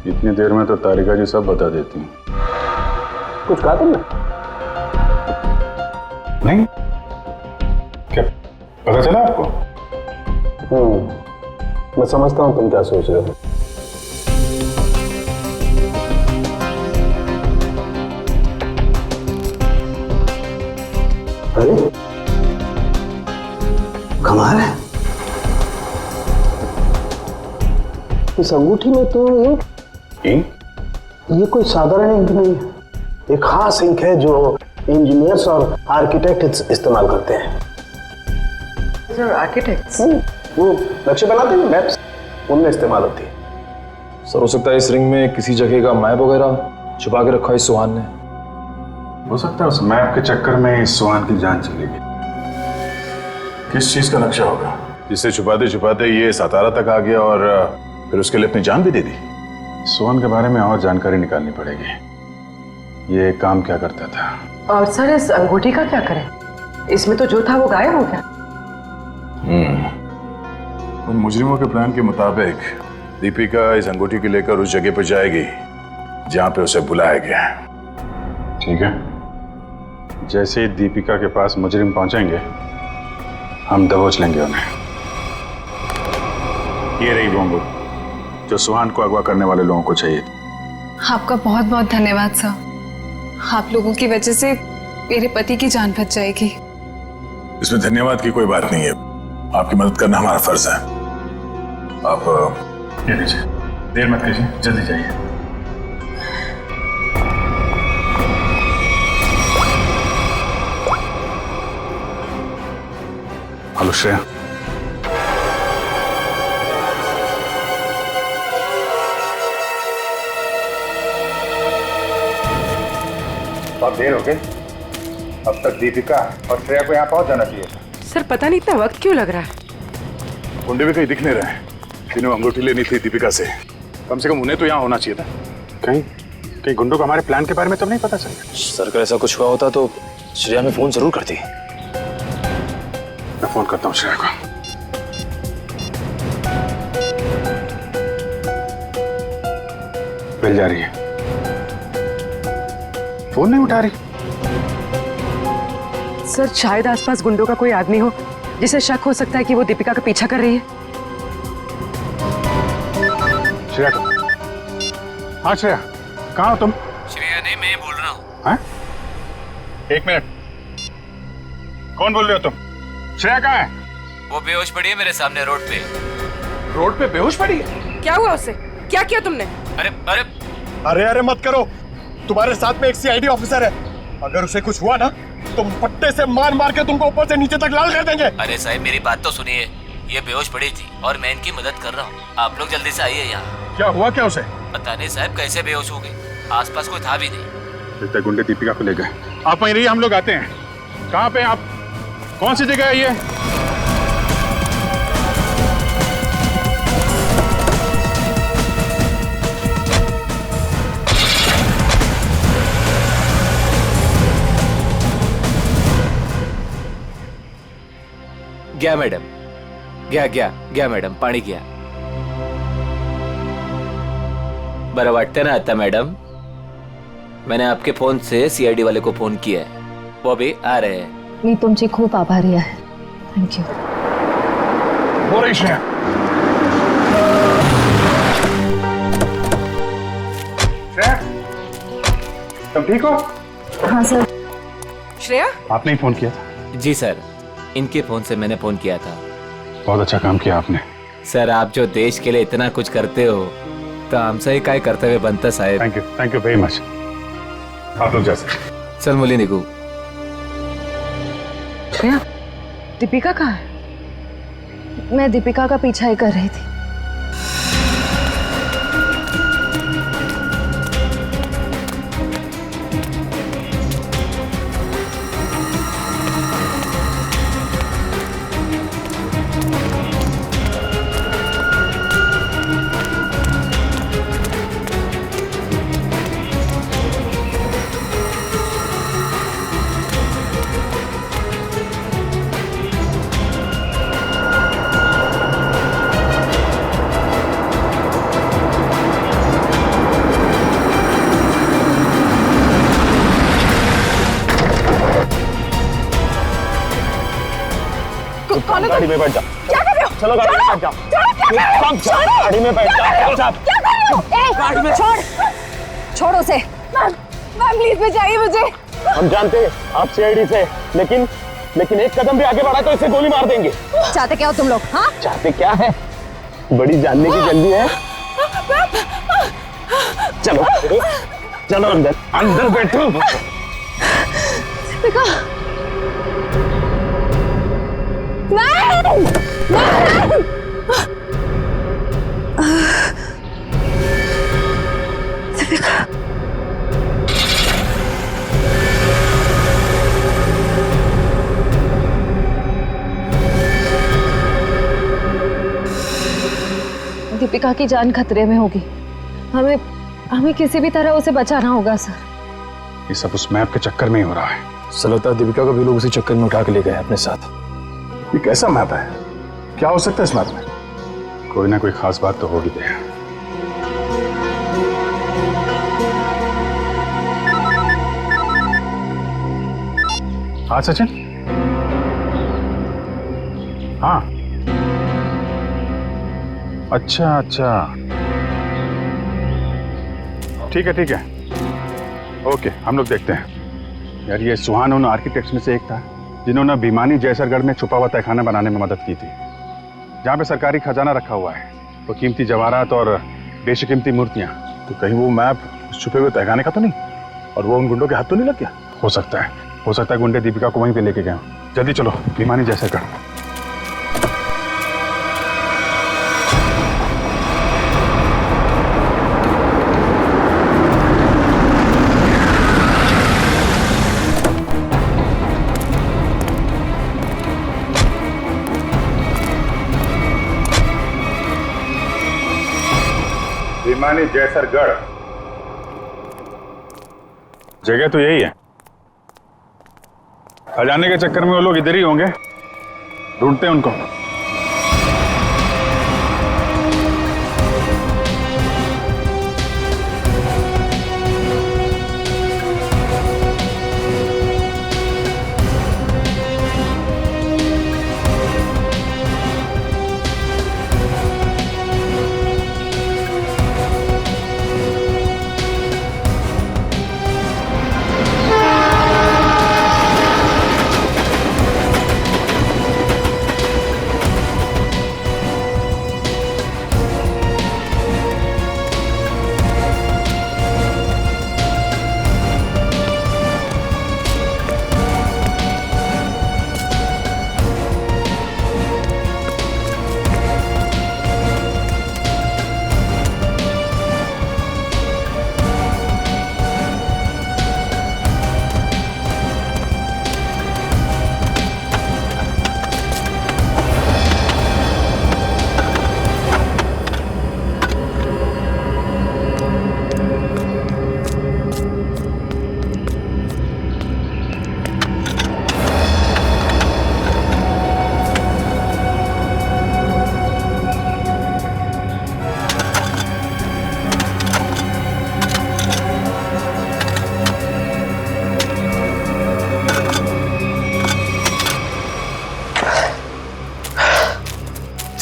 F: इतनी देर में तो तारिका जी सब बता देती हैं।
O: कुछ कहा तुमने?
F: नहीं, क्या पता चला आपको?
O: मैं समझता हूं तुम क्या सोच रहे हो। अरे कमाल है, इस अंगूठी में तो ये कोई साधारण इंक नहीं है, एक खास इंक है जो इंजीनियर्स और आर्किटेक्ट इस्तेमाल करते हैं।
G: Sir architects?
O: वो नक्शे बनाते हैं, मैप्स, उनमें इस्तेमाल होती है।
P: सर हो सकता है इस रिंग में किसी जगह का मैप वगैरह छुपा के रखा है इस सुहान ने।
F: हो सकता है उस मैप के चक्कर में इस सुहान की जान चली गई।
H: किस चीज का नक्शा होगा जिससे छुपाते छुपाते ये सातारा तक आ गया और फिर उसके लिए अपनी जान भी दे दी?
F: सुहान के बारे में और जानकारी निकालनी पड़ेगी। ये काम क्या करता था?
G: और सर इस अंगूठी का क्या करें? इसमें तो जो था वो गायब हो गया।
H: उन मुजरिमों के प्लान के मुताबिक दीपिका इस अंगूठी को लेकर उस जगह पर जाएगी जहां पे उसे बुलाया गया है।
F: ठीक है, जैसे ही दीपिका के पास मुजरिम पहुंचेंगे हम दबोच लेंगे उन्हें। ये रही वो अंगूठी जो सुहान को अगवा करने वाले लोगों को चाहिए।
E: आपका बहुत बहुत धन्यवाद सर, आप लोगों की वजह से मेरे पति की जान बच जाएगी।
H: इसमें धन्यवाद की कोई बात नहीं है, आपकी मदद करना हमारा फर्ज है। आप
F: ये लीजिए, देर मत कीजिए, जल्दी जाइए। हेलो श्रेया।
C: बहुत देर हो गई, अब तक दीपिका और श्रेया को यहाँ पहुंच जाना चाहिए।
G: सर पता नहीं इतना वक्त क्यों लग रहा है।
H: गुंडे भी कहीं दिख नहीं रहे, जिन्हें अंगूठी लेनी थी दीपिका से, कम उन्हें तो यहाँ होना चाहिए था।
F: कहीं गुंडों को हमारे प्लान के बारे में तो नहीं पता चल गया?
P: सर अगर ऐसा कुछ हुआ होता तो श्रेया में फोन जरूर करती।
F: मैं फोन करता हूँ श्रेया को। मिल जा रही है, फोन नहीं उठा रही।
G: सर शायद आसपास गुंडों का कोई आदमी हो जिसे शक हो सकता है कि वो दीपिका का पीछा कर रही है।
F: श्रेया, हाँ श्रेया, कहाँ हो तुम?
M: श्रेया नहीं, मैं बोल रहा हूँ।
F: हाँ? एक मिनट, कौन बोल रहे हो तुम? श्रेया कहाँ है?
M: वो बेहोश पड़ी है मेरे सामने रोड पे।
F: रोड पे बेहोश पड़ी है?
G: क्या हुआ उससे? क्या किया तुमने?
M: अरे अरे
Q: अरे अरे मत करो, तुम्हारे साथ में एक सीआईडी ऑफिसर है, अगर उसे कुछ हुआ ना तुम पट्टे से मार मार के तुमको ऊपर से नीचे तक लाल कर देंगे।
R: अरे साहब मेरी बात तो सुनिए, ये बेहोश पड़ी थी और मैं इनकी मदद कर रहा हूँ। आप लोग जल्दी से आइए यहाँ।
F: क्या हुआ क्या उसे?
R: पता नहीं साहब कैसे बेहोश हो गई, आसपास कोई था भी नहीं।
F: लगता है गुंडे दीपिका को ले गए। आप वहीं रहिए, हम लोग आते हैं। कहाँ पे आप? कौन सी जगह है ये?
R: गया मैडम, गया मैडम, पानी गया। बरं वाटतं ना आता मैडम? मैंने आपके फोन से सीआईडी वाले को फोन किया है, वो भी आ रहे हैं।
I: मी तुमची खूप आभारी आहे। Thank you.
F: हो रही श्रेया। श्रेया, तुम ठीक हो?
I: हाँ सर।
G: श्रेया,
F: आपने ही फोन किया था?
R: जी सर, इनके फोन से मैंने फोन किया था।
F: बहुत अच्छा काम किया आपने।
R: सर आप जो देश के लिए इतना कुछ करते हो तो हमसे ही काय कर्तव्य बनता साहेब।
F: Thank you very much. आप लोग जैसे
R: चल मुली निकू।
G: श्रेया, दीपिका कहाँ है?
I: मैं दीपिका का पीछा ही कर रही थी।
Q: गाड़ी में बैठ जाओ।
E: क्या कर रहे हो?
Q: चलो गाड़ी में बैठ जाओ। गाड़ी में बैठ जाओ।
E: क्या कर रहे हो? गाड़ी में छोड़ उसे। मैम प्लीज बचाइए मुझे।
Q: हम जानते हैं आप सीआईडी से, लेकिन एक कदम भी आगे बढ़ा तो इसे गोली मार देंगे।
I: चाहते क्या हो तुम लोग? हाँ,
Q: चाहते क्या है? बड़ी जानने की जल्दी है। चलो चलो अंदर बैठो।
E: दीपिका, नहीं। दीपिका,
I: दीपिका की जान खतरे में होगी। हमें किसी भी तरह उसे बचाना होगा सर।
F: ये सब उस मैप के चक्कर में ही हो रहा है।
P: सलता दीपिका को भी लोग उसी चक्कर में उठा के ले गए अपने साथ।
F: ये कैसा मैप है? क्या हो सकता है इस मैप में? कोई ना कोई खास बात तो होगी। दे हाँ सचिन। हाँ अच्छा ठीक है ओके, हम लोग देखते हैं। यार ये सुहान उन आर्किटेक्ट्स में से एक था जिन्होंने भिमानी जैसरगढ़ में छुपा हुआ तहखाना बनाने में मदद की थी, जहाँ पे सरकारी खजाना रखा हुआ है, तो कीमती जवाहरात और बेशकीमती मूर्तियाँ। तो कहीं वो मैप छुपे हुए तहखाने का तो नहीं, और वो उन गुंडों के हाथ तो नहीं लग गया? हो सकता है गुंडे दीपिका को वहीं पे लेके गए। जल्दी चलो भिमानी जैसरगढ़। भिमानी जैसरगढ़ जगह तो यही है। खजाने के चक्कर में वो लोग इधर ही होंगे, ढूंढते हैं उनको।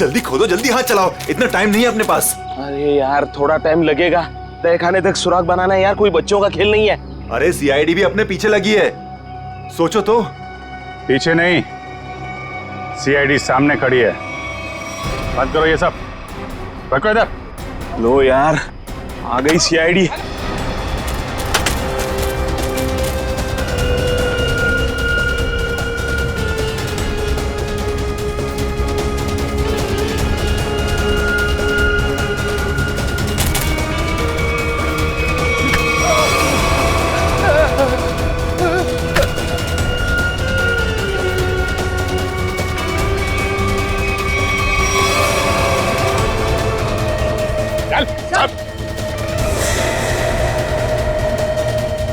L: जल्दी खोदो, जल्दी हाथ चलाओ, इतना टाइम नहीं है अपने पास।
B: अरे यार थोड़ा टाइम लगेगा, तय खाने तक सुराग बनाना है यार, कोई बच्चों का खेल नहीं है।
L: अरे सीआईडी भी अपने पीछे लगी है, सोचो तो।
F: पीछे नहीं, सीआईडी सामने खड़ी है। बंद करो ये सब, रखो इधर।
B: लो यार, आ गई सीआईडी।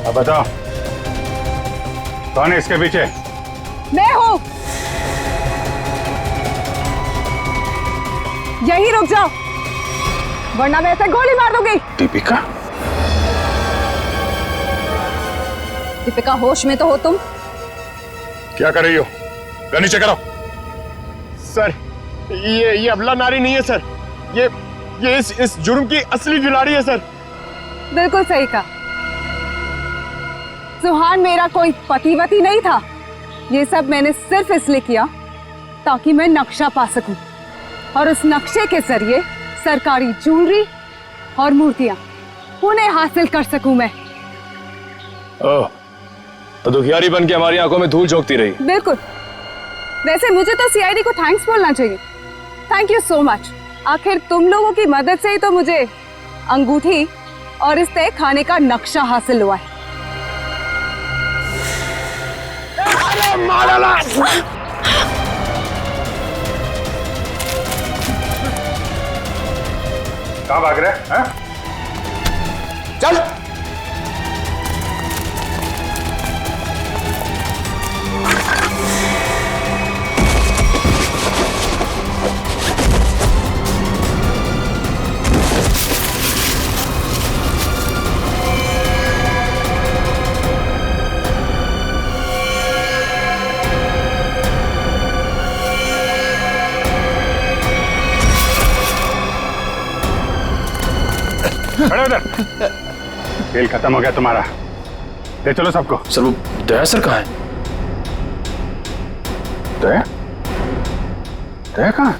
F: अब बताओ कौन है इसके पीछे?
E: मैं हूँ। यही रुक जाओ, वरना मैं ऐसे गोली मार दूंगी।
F: दीपिका?
E: दीपिका होश में तो हो तुम?
H: क्या कर रही हो? गन नीचे करो।
Q: सर ये अबला नारी नहीं है सर, ये इस जुर्म की असली खिलाड़ी है सर।
E: बिल्कुल सही कहा। सुहान मेरा कोई पतिवती नहीं था। ये सब मैंने सिर्फ इसलिए किया ताकि मैं नक्शा पा सकूं, और उस नक्शे के जरिए सरकारी ज्वेलरी और मूर्तियां उन्हें हासिल कर सकूं मैं।
P: ओह, तो दुखियारी बन के हमारी आंखों में धूल झोंकती रही।
E: बिल्कुल। वैसे मुझे तो सीआईडी को थैंक्स बोलना चाहिए। Thank you so much. आखिर तुम लोगों की मदद से ही तो मुझे अंगूठी और इस तय खाने का नक्शा हासिल हुआ है।
F: कहाँ भाग रहे हैं?
Q: चल।
F: खड़े उधर। खेल खत्म हो गया तुम्हारा, ले चलो सबको।
P: सर वो दया सर कहाँ है?
F: दया? दया कहाँ?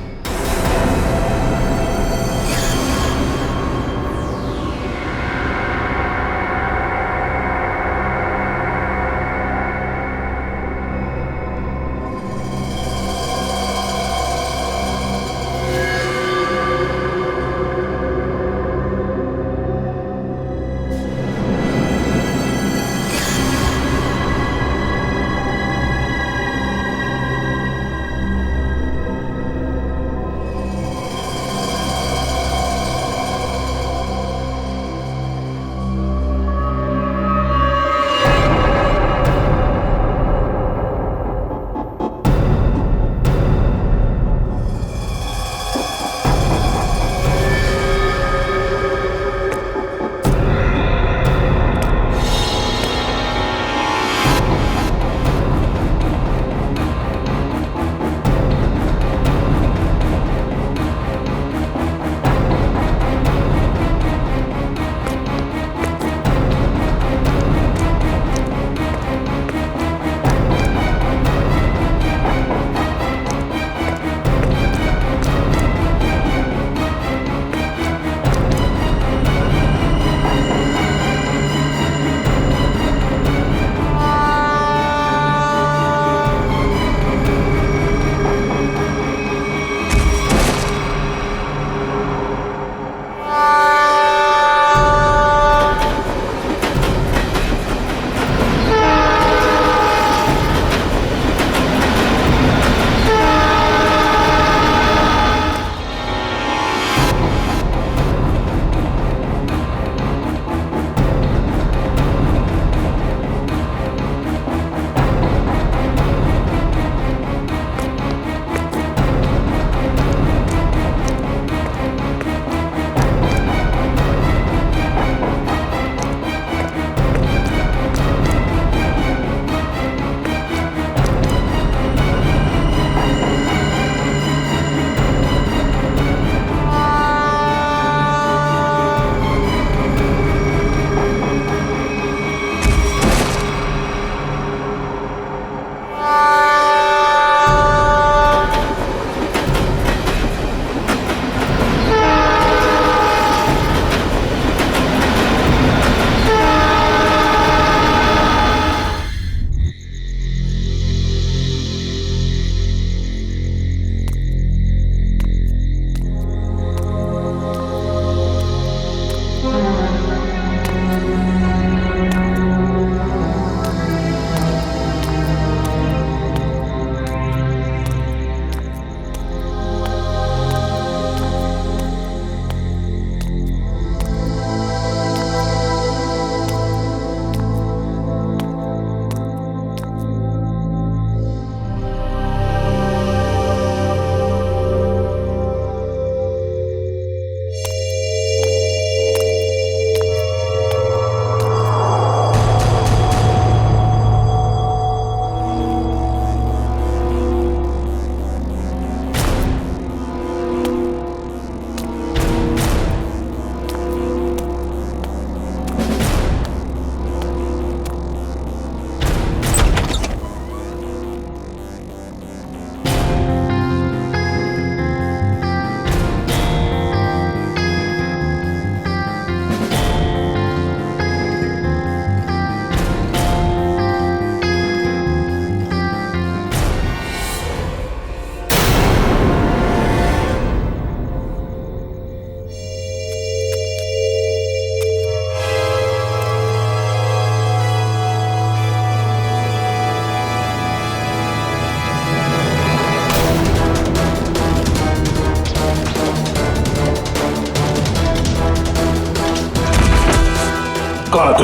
H: कौन है तू?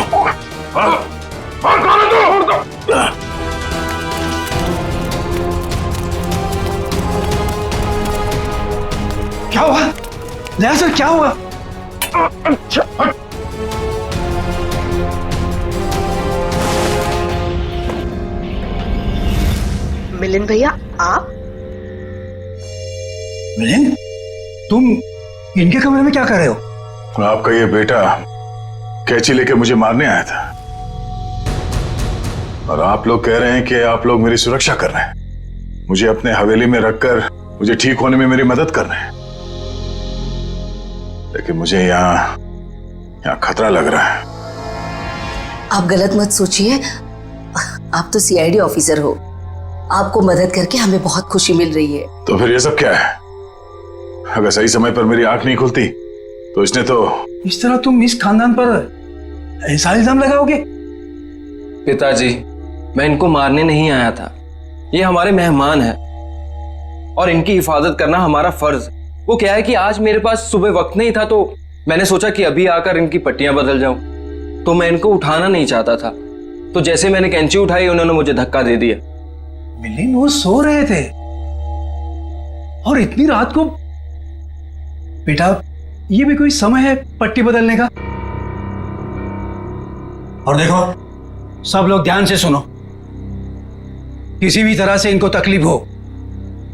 H: हाँ? कौन है तू?
C: क्या हुआ नया सर, क्या हुआ?
S: मिलिंद भैया, आप?
C: मिलिंद, तुम इनके कमरे में क्या कर रहे हो?
H: आपका ये बेटा कैंची लेके मुझे मारने आया था और आप लोग कह रहे हैं कि आप लोग मेरी सुरक्षा कर रहे हैं, मुझे अपने हवेली में रखकर मुझे ठीक होने में मेरी मदद कर रहे हैं। लेकिन मुझे यहाँ खतरा लग रहा है।
S: आप गलत मत सोचिए, आप तो सीआईडी ऑफिसर हो, आपको मदद करके हमें बहुत खुशी मिल रही है।
H: तो फिर ये सब क्या है? अगर सही समय पर मेरी आंख नहीं खुलती तो इसने तो
C: इस तरह तुम इस खानदान पर ऐसा इल्जाम लगाओगे?
T: पिताजी, मैं इनको मारने नहीं आया था, ये हमारे मेहमान हैं और इनकी हिफाजत करना हमारा फर्ज। वो क्या है कि आज मेरे पास सुबह वक्त नहीं था तो मैंने सोचा कि अभी आकर इनकी पट्टियां बदल जाऊं, तो मैं इनको उठाना नहीं चाहता था, तो जैसे मैंने कैंची उठाई उन्होंने मुझे धक्का दे दिया।
C: मिलिंद, वो सो रहे थे और इतनी रात को? बेटा, ये भी कोई समय है पट्टी बदलने का? और देखो सब लोग ध्यान से सुनो, किसी भी तरह से इनको तकलीफ हो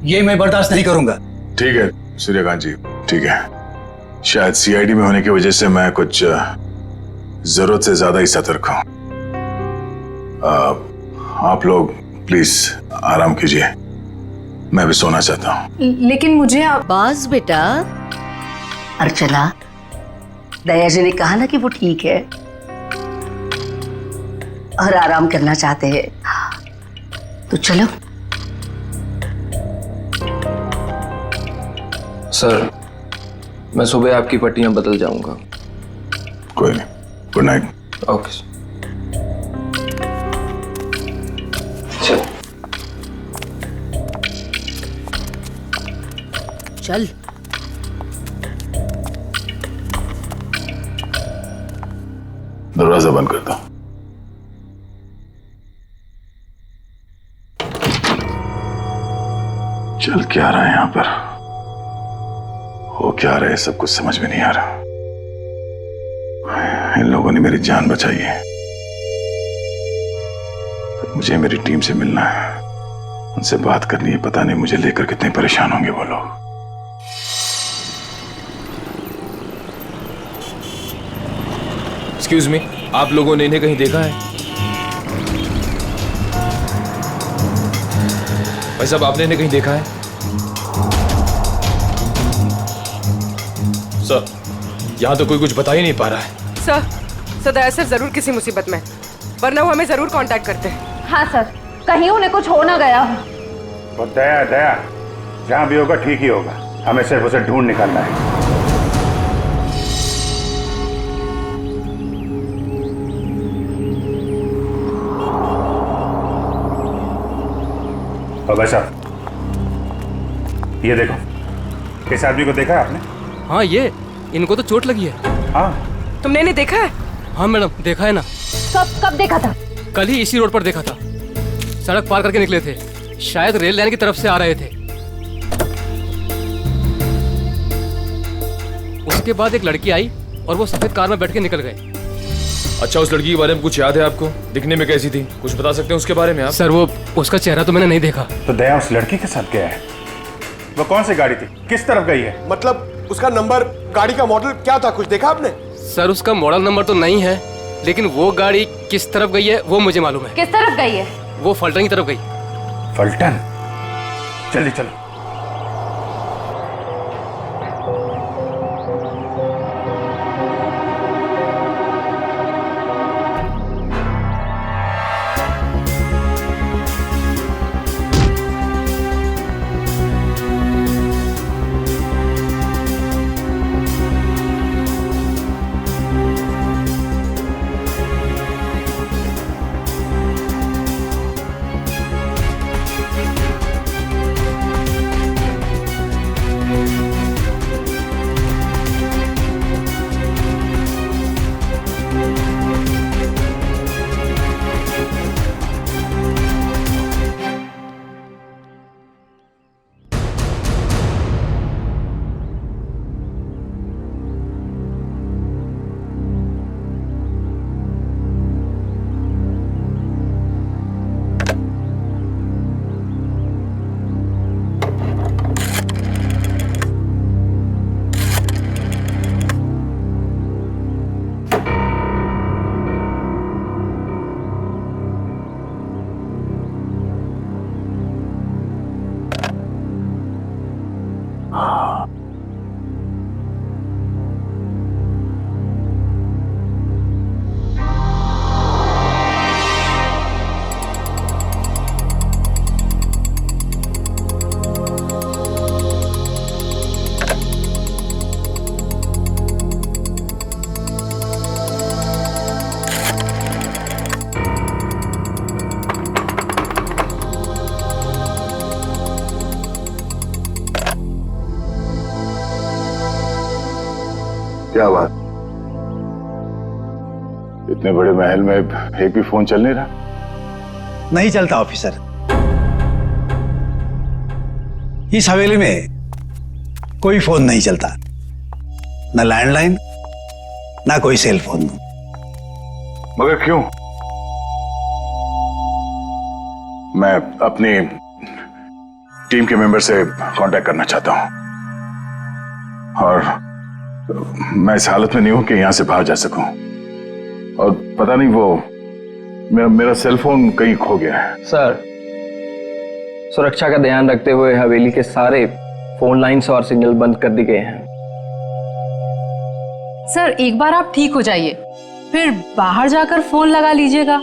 C: ये मैं बर्दाश्त नहीं करूंगा।
H: ठीक है सूर्यकांत जी, ठीक है। शायद सीआईडी में होने की वजह से मैं कुछ जरूरत से ज्यादा ही सतर्क हूं। आप लोग प्लीज आराम कीजिए, मैं भी सोना चाहता हूं।
S: लेकिन मुझे आवाज बेटा। अर्चना, दया जी ने कहा ना कि वो ठीक है और आराम करना चाहते हैं, तो चलो।
T: सर, मैं सुबह आपकी पट्टियां बदल जाऊंगा।
H: कोई नहीं, गुड नाइट।
T: ओके
S: चल।
H: दरवाजा बंद करता हूं। चल क्या रहा है यहां पर, हो क्या रहा है, सब कुछ समझ में नहीं आ रहा। इन लोगों ने मेरी जान बचाई है, तो मुझे मेरी टीम से मिलना है, उनसे बात करनी है। पता नहीं मुझे लेकर कितने परेशान होंगे वो लोग।
P: एक्सक्यूज मी, आप लोगों ने इन्हें कहीं देखा है? भाई साहब, आपने इन्हें कहीं देखा है? सर, यहाँ तो कोई कुछ बता ही नहीं पा रहा है।
G: सर, सदाया सर जरूर किसी मुसीबत में, वरना वो हमें जरूर कांटेक्ट करते हैं।
I: हाँ सर, कहीं उन्हें कुछ हो ना गया हो।
F: और दया दया, जहाँ भी होगा ठीक ही होगा, हमें सिर्फ उसे ढूंढ निकालना है। और भाई साहब, ये देखो, इस आदमी को देखा है आपने?
J: हाँ, ये इनको तो चोट लगी है।
F: हाँ,
G: तुमने इन्हें देखा है?
J: हाँ मैडम, देखा है ना।
I: कब देखा था?
J: कल ही इसी रोड पर देखा था, सड़क पार करके निकले थे, शायद रेल लाइन की तरफ से आ रहे थे। उसके बाद एक लड़की आई और वो सफेद कार में बैठ के निकल गए।
P: अच्छा, उस लड़की के बारे में कुछ याद है आपको? दिखने में कैसी थी, कुछ बता सकते हैं उसके बारे में आप?
J: सर, वो उसका चेहरा तो मैंने नहीं देखा।
F: तो दया उस लड़की के साथ गया है? वो कौन सी गाड़ी थी, किस तरफ गई है?
Q: मतलब उसका नंबर, गाड़ी का मॉडल क्या था, कुछ देखा आपने?
J: सर, उसका मॉडल नंबर तो नहीं है, लेकिन वो गाड़ी किस तरफ गई है वो मुझे मालूम है।
I: किस तरफ गई है?
J: वो फलटन की तरफ गई।
F: फलटन? चलिए चलो।
D: क्या बात?
H: इतने बड़े महल में एक भी फोन चल नहीं रहा?
O: नहीं चलता ऑफिसर। इस हवेली में कोई फोन नहीं चलता, ना लैंडलाइन ना कोई सेल फोन।
H: मगर क्यों? मैं अपनी टीम के मेंबर से कांटेक्ट करना चाहता हूं और मैं इस हालत में नहीं हूं कि यहां से बाहर जा सकूं। और पता नहीं वो मेरा सेल फोन कहीं खो गया है।
T: सर, सुरक्षा का ध्यान रखते हुए हवेली के सारे फोन लाइन्स और सिग्नल बंद कर दिए गए हैं।
U: सर, एक बार आप ठीक हो जाइए, फिर बाहर जाकर फोन लगा लीजिएगा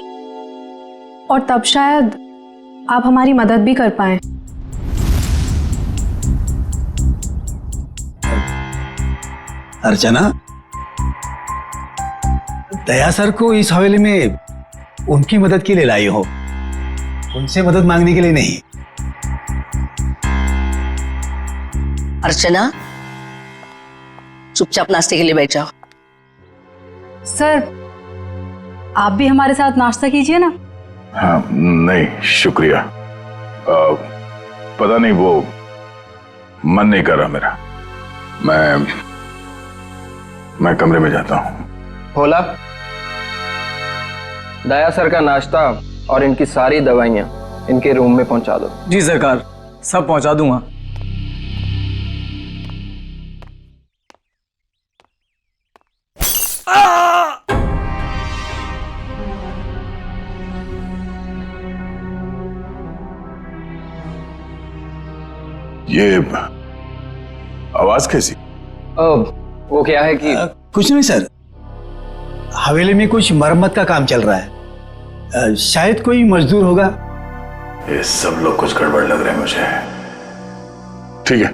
U: और तब शायद आप हमारी मदद भी कर पाए।
O: अर्चना, दया सर को इस हवेली में उनकी मदद के लिए लाई हो, उनसे मदद मांगने के लिए नहीं।
S: अर्चना, चुपचाप नाश्ते के लिए बैठ जाओ।
U: सर, आप भी हमारे साथ नाश्ता कीजिए ना।
H: हाँ, नहीं शुक्रिया। पता नहीं वो मन नहीं कर रहा मेरा। मैं कमरे में जाता हूँ।
T: भोला, दया सर का नाश्ता और इनकी सारी दवाइयाँ इनके रूम में पहुंचा दो।
L: जी सरकार, सब पहुंचा दूंगा।
H: ये आवाज कैसी?
T: वो क्या है कि
O: कुछ नहीं सर, हवेली में कुछ मरम्मत का काम चल रहा है, शायद कोई मजदूर होगा।
H: ये सब लोग कुछ गड़बड़ लग रहे हैं मुझे। ठीक है,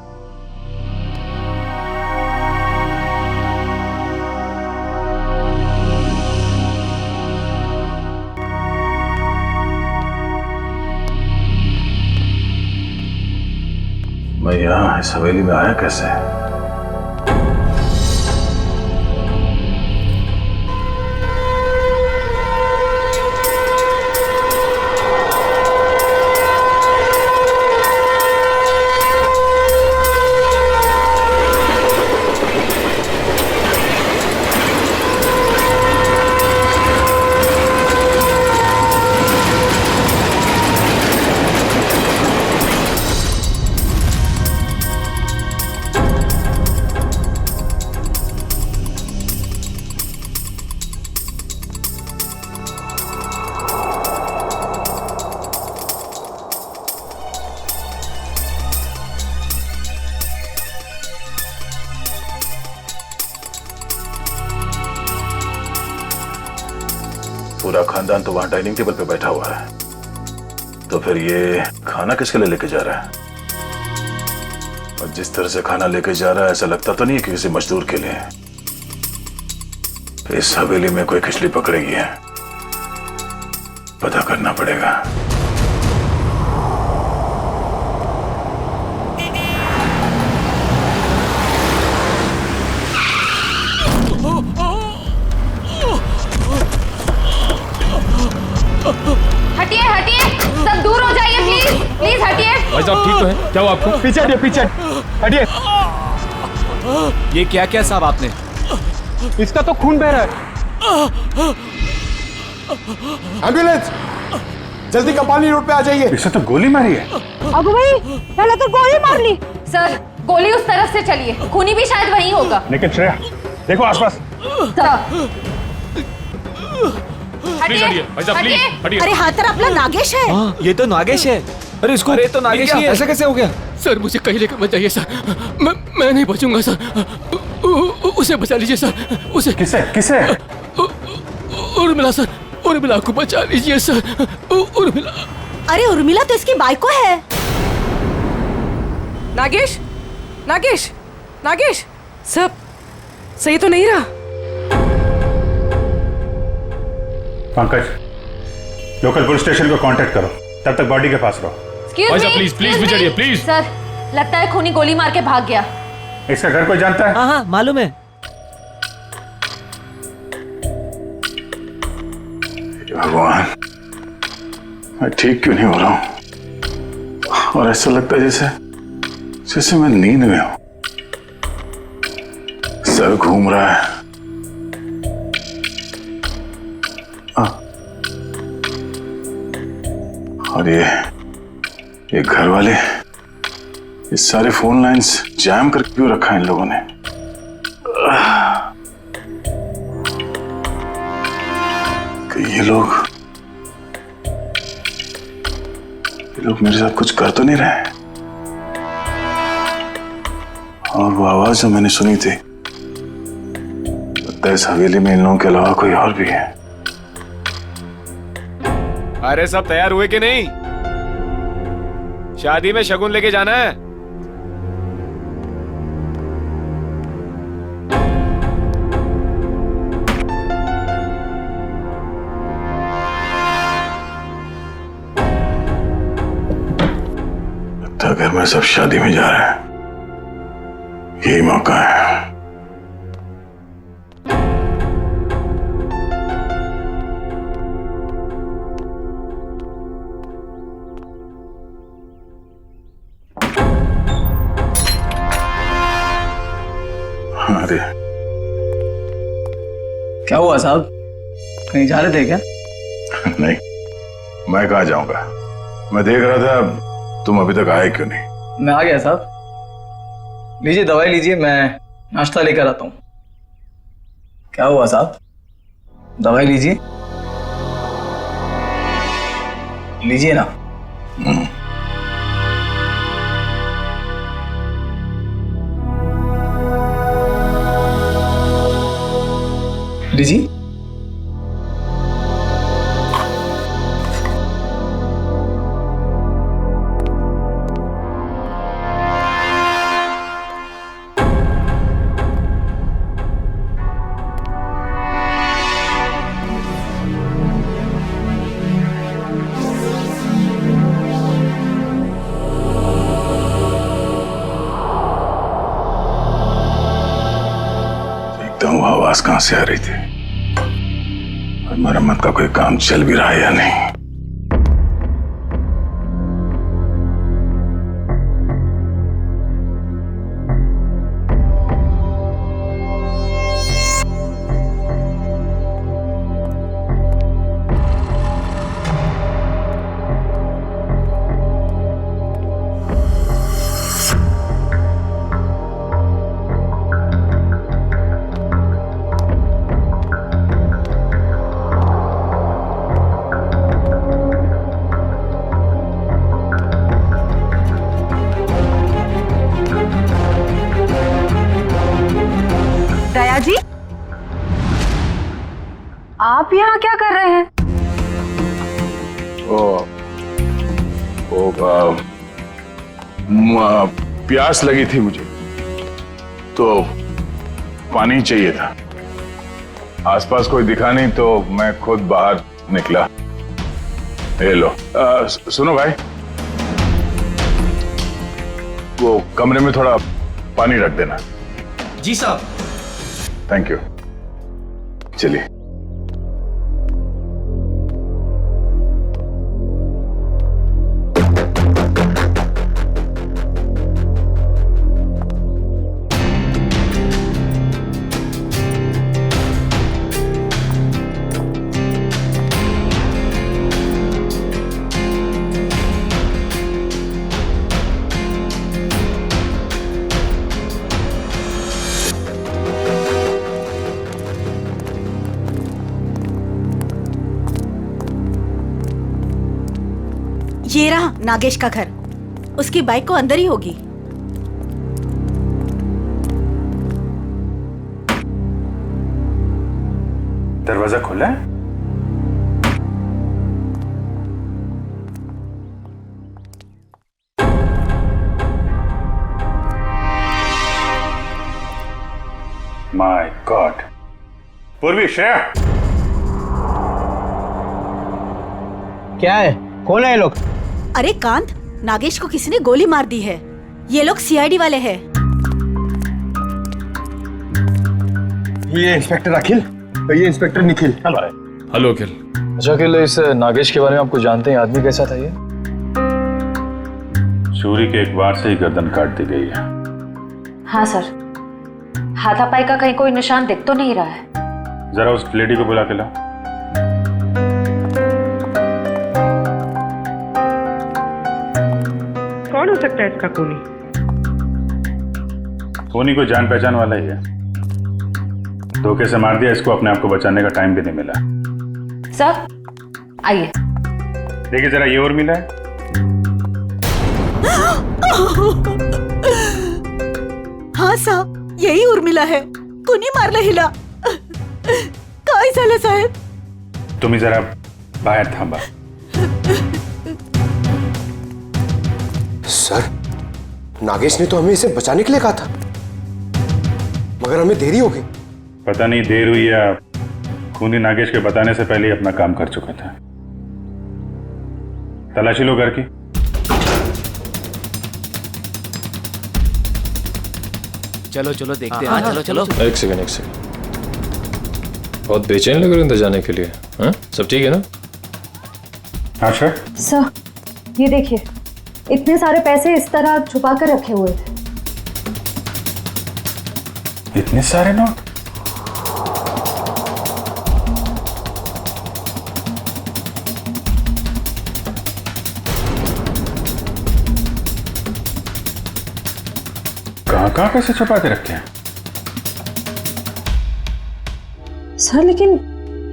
H: मैं यहां इस हवेली में आया कैसे? पूरा खानदान तो वहां डाइनिंग टेबल पे बैठा हुआ है, तो फिर ये खाना किसके लिए लेके जा रहा है? और जिस तरह से खाना लेके जा रहा है ऐसा लगता तो नहीं है कि किसी मजदूर के लिए। इस हवेली में कोई खिचड़ी पकड़ेगी है, पता करना पड़ेगा।
I: हटिए हटिए, सब दूर हो जाइए प्लीज, प्लीज हटिए।
J: भाई साहब ठीक तो है? क्या हुआ आपको?
C: पीछे हटिए, पीछे हटिए।
L: ये क्या क्या साहब आपने?
C: इसका तो खून बह रहा है। एम्बुलेंस, जल्दी कपाली रोड पे आ जाइए।
H: इसे तो गोली मारी है।
I: अबू भाई, पहले तो गोली मार ली। सर, गोली उस तरफ से चली है, खूनी भी शायद वहीं होगा।
H: लेकिन श्रेया, देखो आसपास।
S: अरे हाथ तरफ अपना नागेश है।
L: ये तो नागेश है। अरे इसको, अरे तो नागेश ही है। ऐसा कैसे हो गया?
J: सर मुझे कहीं लेकर मत जाइए सर, मैं नहीं बचूंगा सर। उसे बचा लीजिए सर, उसे।
H: किसे किसे?
J: उर्मिला सर, उर्मिला को बचा लीजिए सर, उर्मिला।
S: अरे उर्मिला तो इसकी बाइको है।
G: नागेश, नागेश, नागेश, सब सही तो नहीं रहा?
F: पंकज, लोकल पुलिस स्टेशन को कांटेक्ट करो, तब तक बॉडी के पास रहो।
I: प्लीज प्लीज भी चढ़िए प्लीज। सर, लगता है खूनी गोली मार के भाग गया।
F: इसका घर कोई जानता है?
V: हाँ हाँ मालूम है।
H: कि भगवान, मैं ठीक क्यों नहीं हो रहा हूं? और ऐसा लगता है जैसे मैं नींद में हूं। सर घूम रहा है। और ये घर वाले, ये सारे फोन लाइंस जैम करके क्यों रखा है इन लोगों ने? ये लोग मेरे साथ कुछ कर तो नहीं रहे? और वो आवाज जो मैंने सुनी थी, लगता है इस हवेली में इन लोगों के अलावा कोई और भी है।
Q: अरे सब तैयार हुए कि नहीं? शादी में शगुन लेके जाना है।
H: लगता है घर में सब शादी में जा रहे हैं, यही मौका है। अरे
T: क्या हुआ साहब, कहीं जा रहे थे क्या?
H: नहीं, मैं कहाँ जाऊंगा। मैं देख रहा था तुम अभी तक आए क्यों नहीं।
T: मैं आ गया साहब। लीजिए दवाई लीजिए, मैं नाश्ता लेकर आता हूँ। क्या हुआ साहब, दवाई लीजिए, लीजिए ना। लीजिए।
H: वो आवाज कहां से आ रही थी और मरम्मत का कोई काम चल भी रहा है या नहीं।
U: दया जी, आप यहाँ क्या कर रहे हैं?
H: प्यास लगी थी मुझे तो पानी चाहिए था। आसपास कोई दिखा नहीं तो मैं खुद बाहर निकला। ये लो। सुनो भाई, वो कमरे में थोड़ा पानी रख देना।
T: जी साहब।
H: Thank you. चलिए।
A: ये रहा नागेश का घर, उसकी बाइक को अंदर ही होगी।
F: दरवाजा खुला है? My God. पूर्वी, श्रेया।
A: क्या है? कौन है ये लोग? अरे कांत, नागेश को किसी ने गोली मार दी है। ये लोग सीआईडी वाले हैं।
C: ये इंस्पेक्टर अखिल, ये इंस्पेक्टर निखिल।
F: हेलो अखिल।
P: अच्छा अखिल, इस नागेश के बारे में आप कुछ जानते हैं? आदमी कैसा था ये?
F: चोरी के एक बार से ही गर्दन काट दी गई है।
I: हाँ सर, हाथापाई का कहीं कोई निशान दिख तो नहीं रहा है।
F: जरा उस लेडी को बुला के ला।
G: कौन हो सकता है इसका खूनी?
F: खूनी कोई जान पहचान वाला ही है। धोखे से मार दिया इसको, अपने आप को बचाने का टाइम भी नहीं मिला।
I: सर आइए।
F: देखिए जरा, ये और मिला है।
A: हाँ साहब, यही उर्मिला है। कुनी मारला हिला। काय झालं साहेब?
F: तुम्ही जरा बाहर थांबा।
Q: सर, नागेश ने तो हमें इसे बचाने के लिए कहा था, मगर हमें देरी हो गई।
F: पता नहीं देर हुई या खूनी नागेश के बताने से पहले ही अपना काम कर चुका था। तलाशी लो घर की।
R: चलो चलो देखते हैं। चलो चलो।
P: एक सेकंड। बहुत बेचैन लग रहे हैं अंदर जाने के लिए। हाँ, सब ठीक है ना?
F: हाँ सर।
I: सर ये देखिए, इतने सारे पैसे इस तरह छुपा कर रखे हुए थे।
F: इतने सारे नोट? कहाँ पैसे छुपा के रखे हैं?
I: सर लेकिन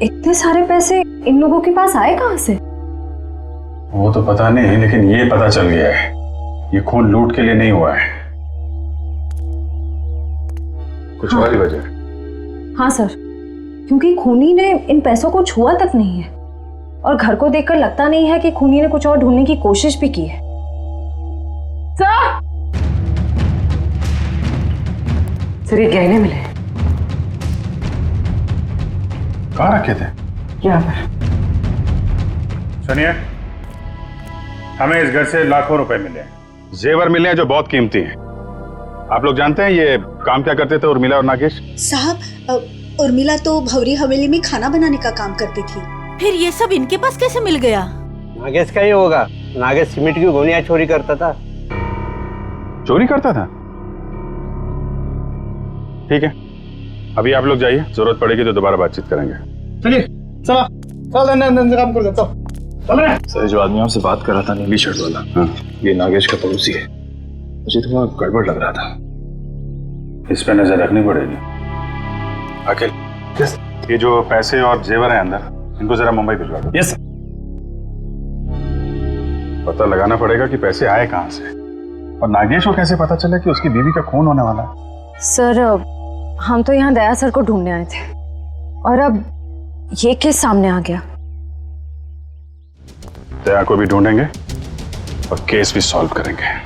I: इतने सारे पैसे इन लोगों के पास आए कहाँ से?
F: वो तो पता नहीं, लेकिन ये पता चल गया है, ये खून लूट के लिए नहीं हुआ है, कुछ और ही वजह।
I: हाँ सर, क्योंकि खूनी ने इन पैसों को छुआ तक नहीं है, और घर को देखकर लगता नहीं है कि खूनी ने कुछ और ढूंढने की कोशिश भी की है।
G: सर ये गहने मिले।
F: कहाँ रखे थे?
G: यहाँ पर।
F: सुनिए, हमें इस घर से लाखों रुपए मिले हैं, जेवर मिले हैं जो बहुत कीमती हैं। आप लोग जानते हैं ये काम क्या करते थे उर्मिला और नागेश?
A: साहब, उर्मिला तो भवरी हवेली में खाना बनाने का काम करती थी। फिर ये सब इनके पास कैसे मिल गया?
N: नागेश का ही होगा। नागेश सीमेंट की गोनियां चोरी करता था।
F: चोरी करता था? ठीक है, अभी आप लोग जाइए, जरूरत पड़ेगी तो दोबारा बातचीत करेंगे।
C: चलिए चला, चल काम कर देता हूँ।
P: सर जो आदमी आपसे बात कर रहा था, नीली शर्ट वाला, हाँ, ये नागेश का पड़ोसी है। मुझे थोड़ा गड़बड़ लग रहा था।
F: इस पे नजर रखनी पड़ेगी। अखिल, ये जो पैसे और जेवर है अंदर, इनको जरा मुंबई भिजवा दो।
C: यस।
F: पता लगाना पड़ेगा कि पैसे आए कहाँ से, और नागेश को कैसे पता चले कि उसकी बीवी का खून होने वाला है।
I: सर हम तो यहाँ दया सर को ढूंढने आए थे, और अब ये केस सामने आ गया।
F: दया को भी ढूंढेंगे और केस भी सॉल्व करेंगे।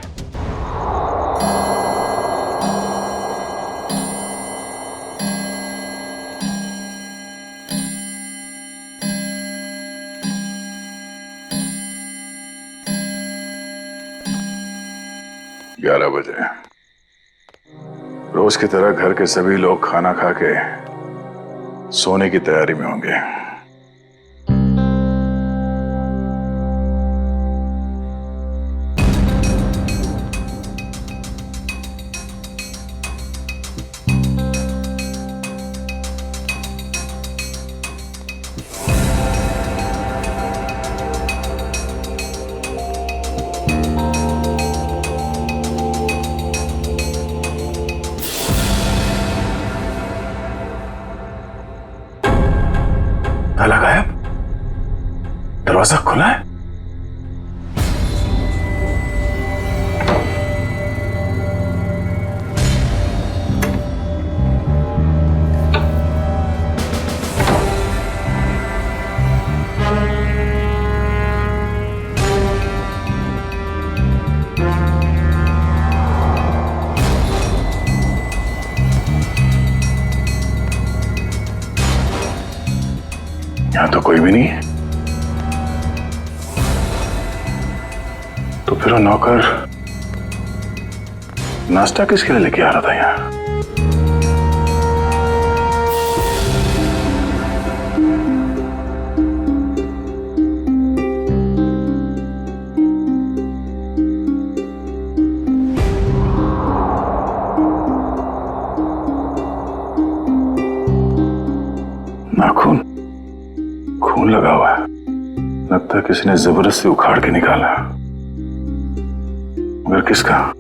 F: ग्यारह बजे रोज की तरह घर के सभी लोग खाना खा के सोने की तैयारी में होंगे। ताला गायब, दरवाजा खुला है। यहां तो कोई भी नहीं है, तो फिर वो नौकर नाश्ता किसके लिए लेके आ रहा था यहाँ? खून लगा हुआ है, लगता है किसी ने जबरदस्ती उखाड़ के निकाला। मगर किसका?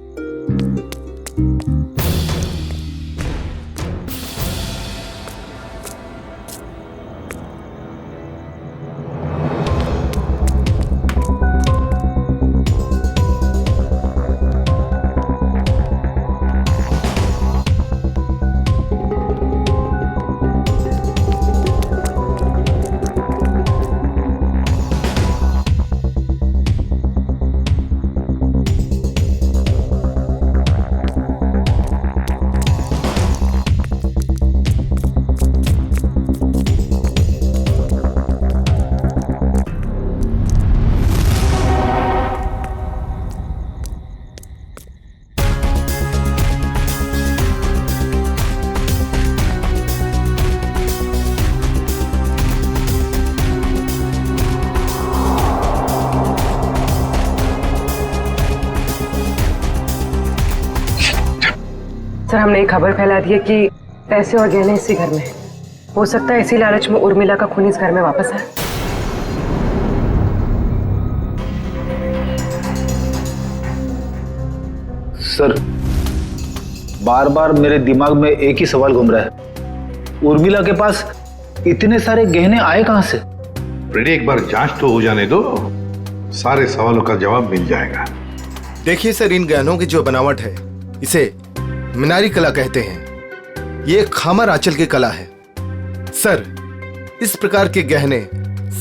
G: सर, हमने एक खबर फैला दी है कि पैसे और गहने इसी घर में हैं। हो सकता है इसी लालच में उर्मिला का खून इस घर में वापस आए।
O: सर, बार बार मेरे दिमाग में एक ही सवाल घूम रहा है, उर्मिला के पास इतने सारे गहने आए कहां से?
D: एक बार जांच तो हो जाने दो, सारे सवालों का जवाब मिल जाएगा।
Q: देखिए सर, इन गहनों की जो बनावट है इसे मीनारी कला कहते हैं। ये खामर आंचल की कला है। सर, इस प्रकार के गहने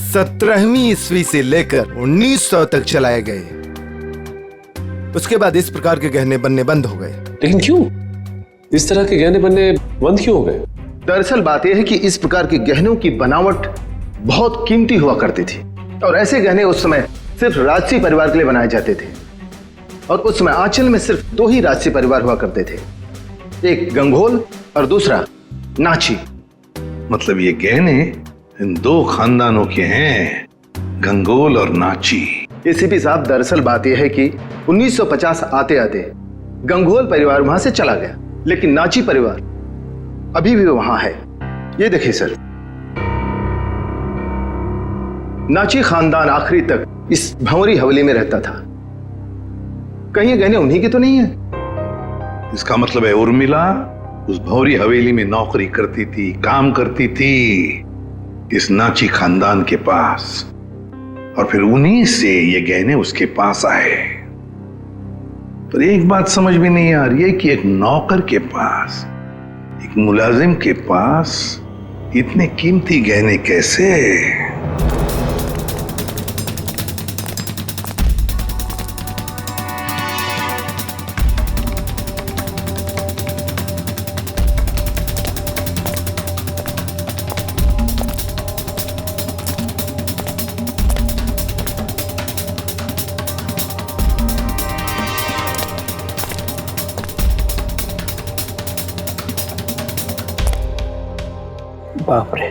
Q: 17वीं ईस्वी से लेकर 1900 तक चलाए गए। उसके बाद इस प्रकार के गहने बनने बंद हो गए।
B: लेकिन क्यों? इस तरह के गहने बनने बंद क्यों हो गए?
C: दरअसल बात यह है कि इस प्रकार के गहनों की बनावट बहुत कीमती हुआ करती थी और ऐसे गहने उस समय सिर्फ राजसी परिवार के लिए बनाए जाते थे। और उस समय आंचल में सिर्फ 2 ही राजसी परिवार हुआ करते थे, एक गंगोल और दूसरा नाची।
D: मतलब ये गहने इन 2 खानदानों के हैं, गंगोल और नाची।
C: एसीपी साहब, दरअसल बात यह है कि 1950 आते आते गंगोल परिवार वहां से चला गया, लेकिन नाची परिवार अभी भी वहां है। ये देखिए सर, नाची खानदान आखिरी तक इस भंवरी हवेली में रहता था। कहीं ये गहने उन्हीं के तो नहीं है?
D: इसका मतलब है उर्मिला उस भंवरी हवेली में नौकरी करती थी, काम करती थी इस नाची खानदान के पास, और फिर उन्हीं से ये गहने उसके पास आए। पर एक बात समझ में नहीं आ रही है कि एक नौकर के पास, एक मुलाजिम के पास इतने कीमती गहने कैसे?
N: बाप रे,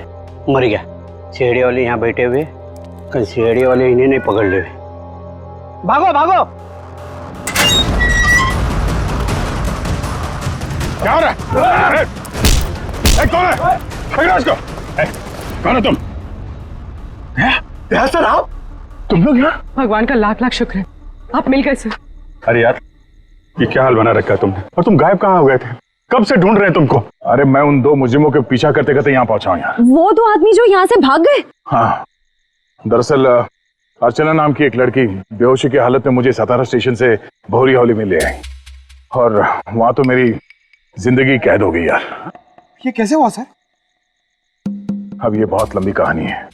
N: मर गया। सीढ़ी वाले यहाँ बैठे हुए, कहीं सीढ़ी वाले इन्हें नहीं पकड़ ले। भागो भागो!
F: क्या हो रहा है? कौन है? पकड़ो इसको! कौन है तुम?
Q: सर, आप?
F: तुम लोग यहाँ?
G: भगवान का लाख लाख शुक्र है, आप मिल गए सर।
F: अरे यार, ये क्या हाल बना रखा है तुमने? और तुम गायब कहाँ हो गए थे? कब से ढूंढ रहे हैं तुमको? अरे मैं उन 2 मुजरिमों के पीछा करते करते यहाँ पहुंचा हूँ यार।
I: वो 2 आदमी जो यहाँ से भाग गए?
F: हाँ, दरअसल अर्चना नाम की एक लड़की बेहोशी की हालत में मुझे सतारा स्टेशन से भौरी हवेली में ले आई, और वहां तो मेरी जिंदगी कैद हो गई यार।
Q: ये कैसे हुआ सर?
F: अब ये बहुत लंबी कहानी है,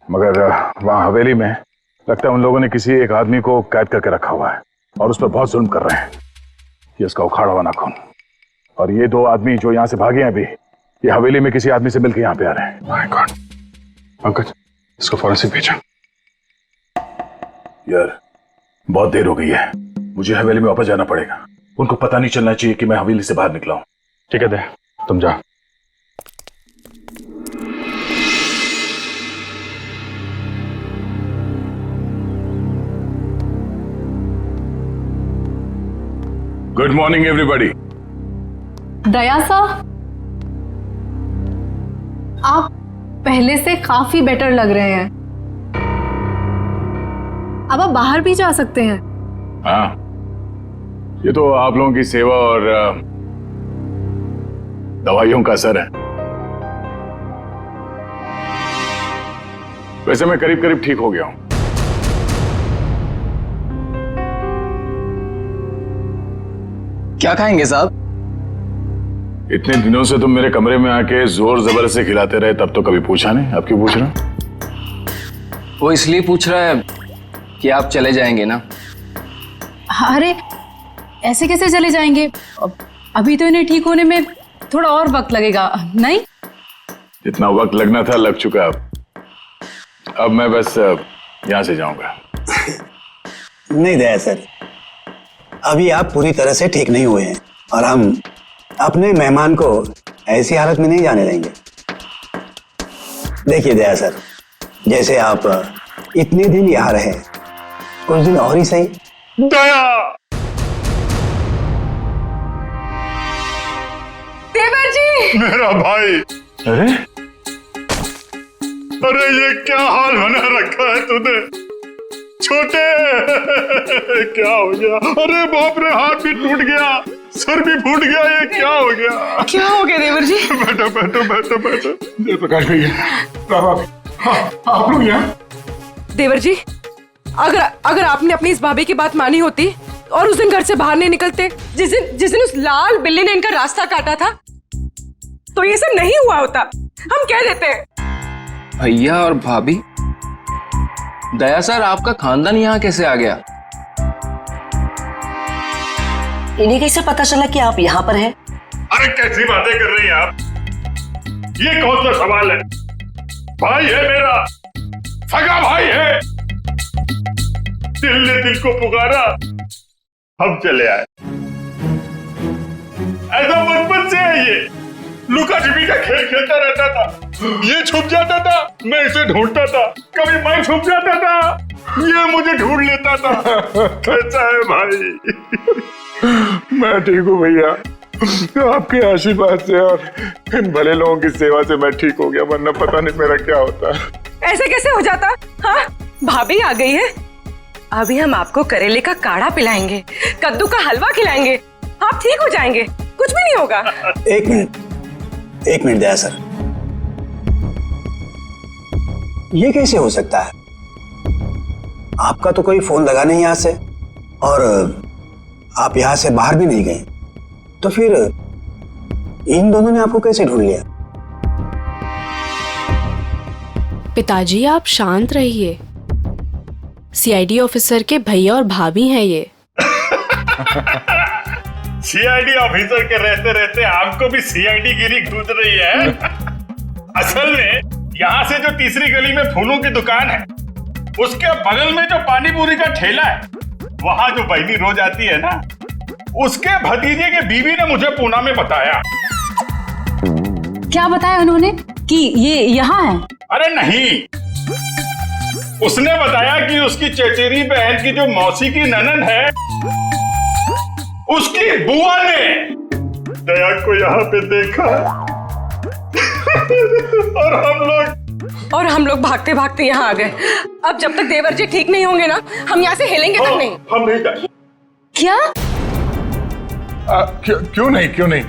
F: मगर वहां हवेली में लगता है उन लोगों ने किसी एक आदमी को कैद करके रखा हुआ है और उस पर बहुत जुल्म कर रहे हैं। ये उसका उखाड़ा हुआ नाखून। और ये 2 आदमी जो यहाँ से भागे हैं अभी, ये हवेली में किसी आदमी से मिलकर यहाँ पे आ रहे हैं। My God! पंकज, इसको फॉरेंसिक भेजा। यार, बहुत देर हो गई है, मुझे हवेली में वापस जाना पड़ेगा। उनको पता नहीं चलना चाहिए कि मैं हवेली से बाहर निकला हूँ। ठीक है दे, तुम जा। Good morning everybody.
U: दया साहब, आप पहले से काफी बेटर लग रहे हैं। अब आप बाहर भी जा सकते हैं।
F: हाँ, ये तो आप लोगों की सेवा और दवाइयों का असर है। वैसे मैं करीब करीब ठीक हो गया हूं।
T: क्या खाएंगे साहब?
F: इतने दिनों से तुम मेरे कमरे में आके जोर जबर से खिलाते रहे, तब तो कभी पूछा नहीं, अब क्यों पूछ रहे हो?
T: वो इसलिए पूछ रहा है कि आप चले जाएंगे ना।
U: अरे ऐसे कैसे चले जाएंगे? अभी तो इन्हें ठीक होने में थोड़ा और वक्त लगेगा, नहीं?
F: जितना वक्त लगना था लग चुका। अब मैं बस यहां से जाऊंगा।
N: नहीं दया सर, अभी आप पूरी तरह से ठीक नहीं हुए हैं और हम अपने मेहमान को ऐसी हालत में नहीं जाने देंगे। देखिए दया सर, जैसे आप इतने दिन यहाँ रहे, कुछ दिन और ही सही।
F: दया!
E: देवर जी!
F: मेरा भाई! अरे अरे ये क्या हाल बना रखा है तूने? छोटे! क्या हो गया? अरे बाप रे, हाथ भी टूट गया, सर भी फूट गया, ये क्या हो गया?
E: क्या हो गया देवर जी?
F: बैठो बैठो बैठो बैठो। जयप्रकाश भैया, हाँ, आप लोग यहाँ।
E: देवर जी, अगर आपने अपनी इस भाभी की बात मानी होती और उस दिन घर से बाहर नहीं निकलते, जिस दिन उस लाल बिल्ली ने इनका रास्ता काटा था, तो ये सब नहीं हुआ होता। हम कह देते हैं।
T: भैया और भाभी, दया सर आपका खानदान यहाँ कैसे आ गया?
S: इन्हें कैसे पता चला कि आप यहाँ पर हैं?
F: अरे कैसी बातें कर रही हैं आप? ये कौन सा सवाल है? भाई है मेरा, सगा भाई है। दिल ने दिल को पुकारा, हम चले आए। ऐसा बचपन से है ये। लुका छिपी का खेल खेलता रहता था, ये छुप जाता था, मैं इसे ढूंढता था, कभी मैं छुप जाता था, ये मुझे ढूंढ लेता था। कैसा है भाई? मैं ठीक हूँ भैया, आपके आशीर्वाद से और इन भले लोगों की सेवा से मैं ठीक हो गया, वरना पता नहीं मेरा क्या होता।
E: ऐसे कैसे हो जाता? हाँ, भाभी आ गई है। अभी हम आपको करेले का काढ़ा पिलाएंगे, कद्दू का हलवा खिलाएंगे, आप ठीक हो जाएंगे, कुछ भी नहीं होगा।
N: एक मिनट दया सर, ये कैसे हो सकता है? आपका तो कोई फोन लगा नहीं यहाँ से और आप यहाँ से बाहर भी नहीं गए, तो फिर इन दोनों ने आपको कैसे ढूंढ लिया?
K: पिताजी आप शांत रहिए, सीआईडी ऑफिसर के भैया और भाभी हैं ये।
F: सीआईडी ऑफिसर के रहते रहते आपको भी सीआईडी गिरी घूस रही है। असल में यहाँ से जो तीसरी गली में फूलों की दुकान है, उसके बगल में जो पानी पूरी का ठेला है, वहाँ जो बहनी रोज आती है ना, उसके भतीजे के बीवी ने मुझे पूना में बताया।
U: क्या बताया उन्होंने कि ये यहाँ है?
F: अरे नहीं, उसने बताया कि उसकी चचेरी बहन की जो मौसी की ननद है, उसकी बुआ ने दया को यहाँ पे देखा।
E: और हम लोग भागते भागते यहाँ आ गए। अब जब तक देवर जी ठीक नहीं होंगे ना, हम यहाँ से हिलेंगे तक नहीं।
F: हम नहीं जाएंगे।
E: क्या?
F: क्यों नहीं?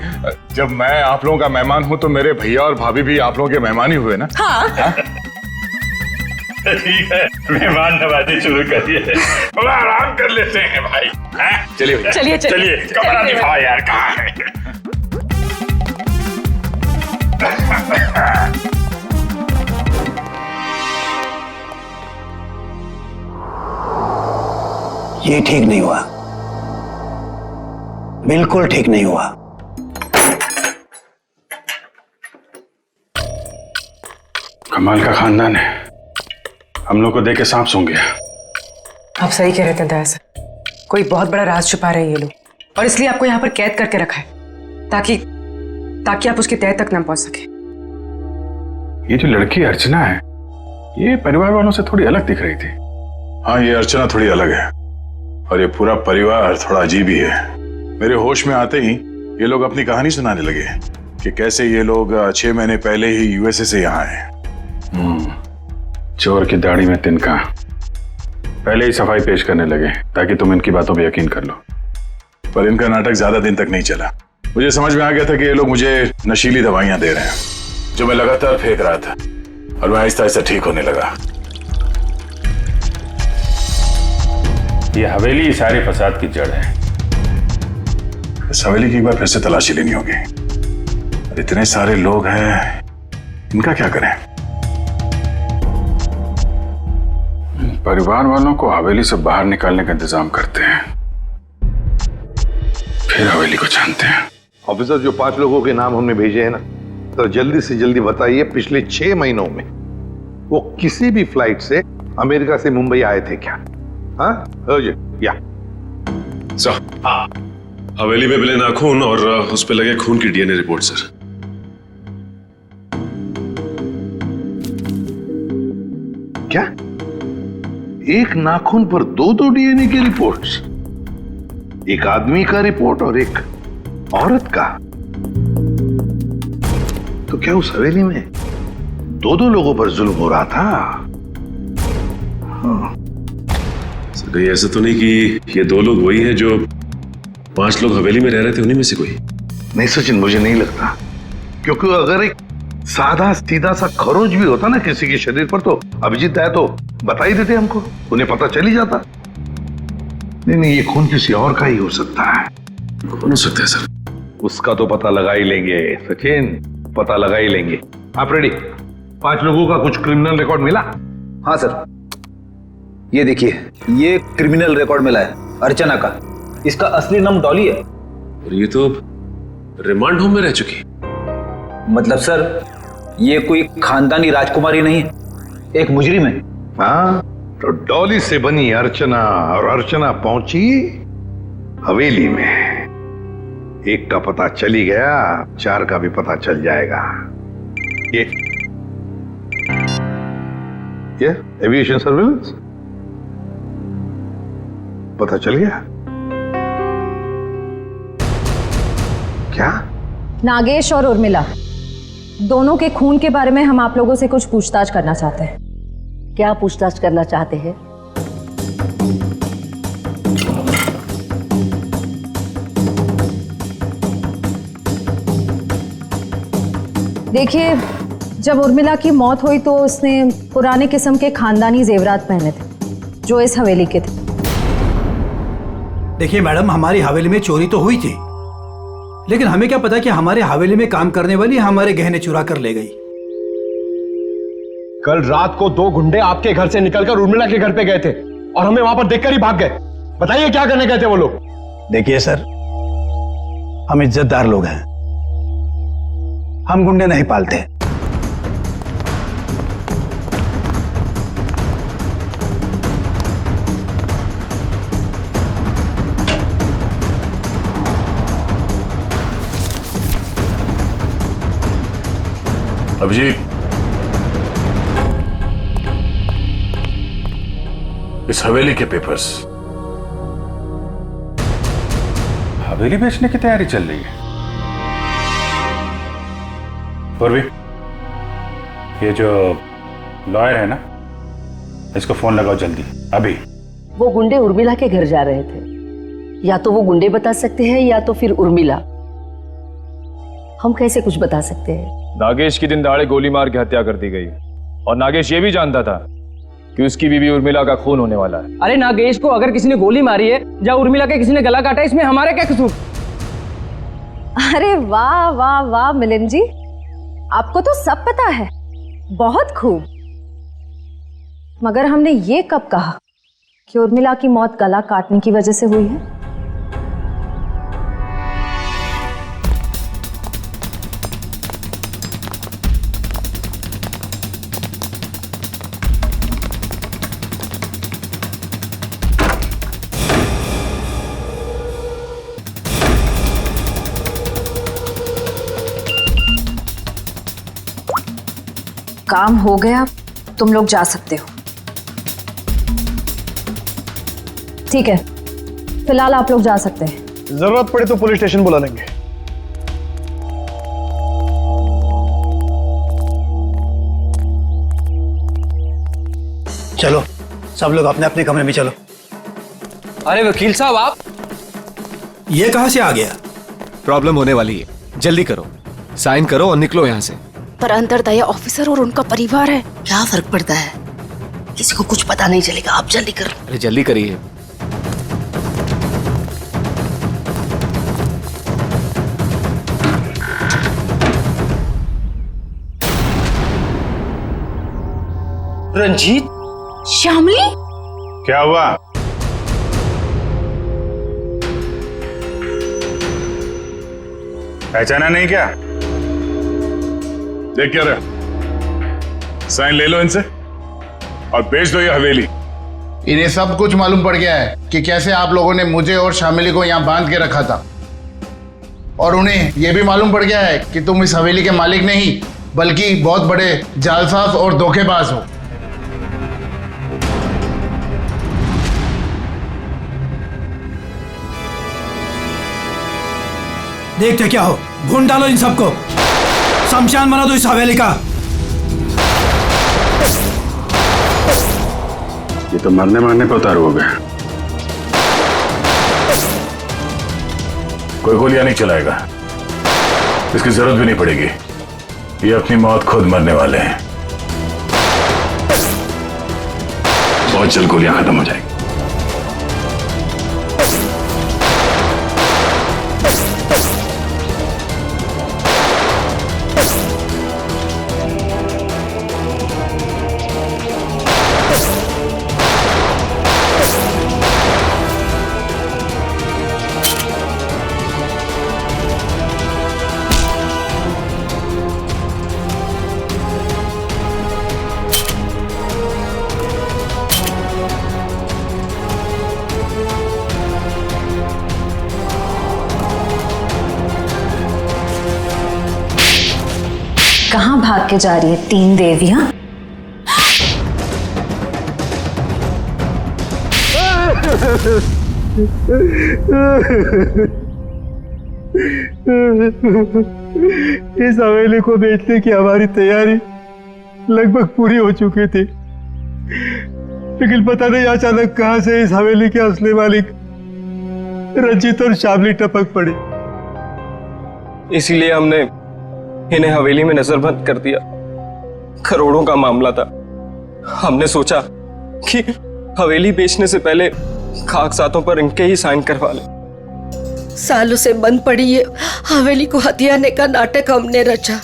F: जब मैं आप लोगों का मेहमान हूँ तो मेरे भैया और भाभी भी आप लोगों के मेहमान ही हुए ना।
E: हाँ।
F: ठीक है, मेहमान नवाजी शुरू करिए, थोड़ा आराम कर लेते हैं भाई। चलिए चलिए, कमरा दिखाओ यार, कहाँ है?
N: ये ठीक नहीं हुआ, बिल्कुल ठीक नहीं हुआ।
F: कमाल का खानदान है, हम लोग को देख के सांप सूंघ गया।
G: आप सही कह रहे थे दया सर, कोई बहुत बड़ा राज छुपा रहे हैं ये लोग, और इसलिए आपको यहाँ पर कैद करके रखा है ताकि आप उसकी तह तक न पहुंच सके।
F: ये जो लड़की अर्चना है, ये परिवार वालों से थोड़ी अलग दिख रही थी। हाँ, ये अर्चना थोड़ी अलग है और ये पूरा परिवार थोड़ा अजीब ही है। मेरे होश में आते ही ये लोग अपनी कहानी सुनाने लगे कि कैसे ये लोग 6 महीने पहले ही यूएसए से यहाँ आए चोर की दाढ़ी में तिनका। पहले ही सफाई पेश करने लगे ताकि तुम इनकी बातों पे यकीन कर लो। पर इनका नाटक ज्यादा दिन तक नहीं चला। मुझे समझ में आ गया था कि ये लोग मुझे नशीली दवाइयां दे रहे हैं जो मैं लगातार फेंक रहा था, और मैं आहिस्ता आहिस्ता ठीक होने लगा। ये हवेली सारे फसाद की जड़ है। इस हवेली की एक बार फिर से तलाशी लेनी होगी। और इतने सारे लोग हैं, इनका क्या करें? परिवार वालों को हवेली से बाहर निकालने का इंतजाम करते हैं, फिर हवेली को जानते हैं।
D: ऑफिसर, जो 5 लोगों के नाम हमने भेजे हैं ना, तो जल्दी से जल्दी बताइए पिछले 6 महीनों में वो किसी भी फ्लाइट से अमेरिका से मुंबई आए थे क्या? हाँ या
B: सर, हवेली में मिले नाखून और उस पे लगे खून की डीएनए रिपोर्ट सर।
D: क्या? एक नाखून पर 2 डीएनए की रिपोर्ट्स? एक आदमी का रिपोर्ट और एक औरत का? तो क्या उस हवेली में 2 लोगों पर जुल्म हो रहा था?
B: सर, कहीं ऐसा तो नहीं कि ये 2 लोग वही हैं जो 5 लोग हवेली में रह रहे थे, उन्हीं में से कोई?
D: नहीं सचिन, मुझे नहीं लगता, क्योंकि अगर एक सादा सीधा सा खरोंच भी होता ना किसी के शरीर पर, तो अभिजीत है तो बता ही देते हमको, उन्हें पता चल ही जाता। नहीं, ये खून किसी और का ही हो सकता है।
B: कौन हो सकता है सर?
D: उसका तो पता लगा ही लेंगे सचिन, पता लगा ही लेंगे। आप रेडी? 5 लोगों का कुछ क्रिमिनल रिकॉर्ड मिला?
L: हाँ सर, ये देखिए, ये क्रिमिनल रिकॉर्ड मिला है अर्चना का। इसका असली नाम डॉली है।
B: और ये तो रिमांड होम में रह चुकी।
L: मतलब सर, ये कोई खानदानी राजकुमारी नहीं है, एक मुजरिम है।
D: हाँ, तो डॉली से बनी अर्चना, और अर्चना पहुंची हवेली में। एक का पता चल ही गया, 4 का भी पता चल जाएगा। ये एविएशन सर्विलेंस पता चल गया क्या?
I: नागेश और उर्मिला दोनों के खून के बारे में हम आप लोगों से कुछ पूछताछ करना चाहते हैं।
S: क्या पूछताछ करना चाहते हैं?
I: देखिए, जब उर्मिला की मौत हुई तो उसने पुराने किस्म के खानदानी जेवरात पहने थे जो इस हवेली के थे।
N: देखिए मैडम, हमारी हवेली में चोरी तो हुई थी, लेकिन हमें क्या पता कि हमारे हवेली में काम करने वाली हमारे गहने चुरा कर ले गई।
P: कल रात को 2 गुंडे आपके घर से निकलकर उर्मिला के घर पे गए थे और हमें वहां पर देखकर ही भाग गए। बताइए क्या करने गए थे वो लोग?
O: देखिए सर, हम इज्जतदार लोग हैं, हम गुंडे नहीं पालते।
H: अभिजीत, इस हवेली के पेपर्स।
F: हवेली बेचने की तैयारी चल रही है। पूर्वी, ये जो लॉयर है ना, इसको फोन लगाओ जल्दी, अभी।
S: वो गुंडे उर्मिला के घर जा रहे थे। या तो वो गुंडे बता सकते हैं या तो फिर उर्मिला। हम कैसे कुछ बता सकते हैं?
P: नागेश की दिन दहाड़े गोली मार के हत्या कर दी गई, और नागेश ये भी जानता था कि उसकी बीवी उर्मिला का खून होने वाला है।
J: अरे नागेश को अगर किसी ने गोली मारी है या उर्मिला के किसी ने गला काटा, इसमें हमारा क्या कसूर?
I: अरे वाह वाह वाह मिलिंद जी, आपको तो सब पता है, बहुत खूब। मगर हमने ये कब कहा कि उर्मिला की मौत गला काटने की वजह से हुई है? काम हो गया, तुम लोग जा सकते हो। ठीक है, फिलहाल आप लोग जा सकते हैं।
P: जरूरत पड़े तो पुलिस स्टेशन बुला लेंगे।
N: चलो सब लोग अपने अपने कमरे में चलो।
T: अरे वकील साहब आप
N: ये कहां से आ गया?
B: प्रॉब्लम होने वाली है, जल्दी करो, साइन करो और निकलो यहाँ से।
K: पर अंदर दया ऑफिसर और उनका परिवार है।
S: क्या फर्क पड़ता है, किसी को कुछ पता नहीं चलेगा। आप जल्दी करो।
B: अरे जल्दी करिए।
T: रंजीत,
K: श्यामली,
F: क्या हुआ? पहचाना नहीं क्या? देख क्या रहा, साइन ले लो इनसे और बेच दो ये हवेली।
D: इन्हें सब कुछ मालूम पड़ गया है कि कैसे आप लोगों ने मुझे और शामिली को यहाँ बांध के रखा था, और उन्हें यह भी मालूम पड़ गया है कि तुम इस हवेली के मालिक नहीं बल्कि बहुत बड़े जालसाज और धोखेबाज हो।
N: देखते क्या हो, भून डालो इन सबको, शमशान बना दो इस हवेली का।
F: ये तो मरने मारने पे उतारू हो गया। कोई गोलियां नहीं चलाएगा, इसकी जरूरत भी नहीं पड़ेगी। ये अपनी मौत खुद मरने वाले हैं। बहुत जल्द गोलियां खत्म हो जाएगी।
I: कहाँ भाग के जा रही है तीन देवियां?
O: इस हवेली को बेचने की हमारी तैयारी लगभग पूरी हो चुकी थी, लेकिन पता नहीं अचानक कहां से इस हवेली के असली मालिक रंजीत और शामली टपक पड़ी।
T: इसीलिए हमने इन्हें हवेली में नजरबंद कर दिया। करोड़ों का मामला था। हमने सोचा कि हवेली बेचने से पहले कागजातों पर इनके ही साइन करवा ले।
S: सालों से बंद पड़ी ये हवेली को हथियाने का नाटक हमने रचा।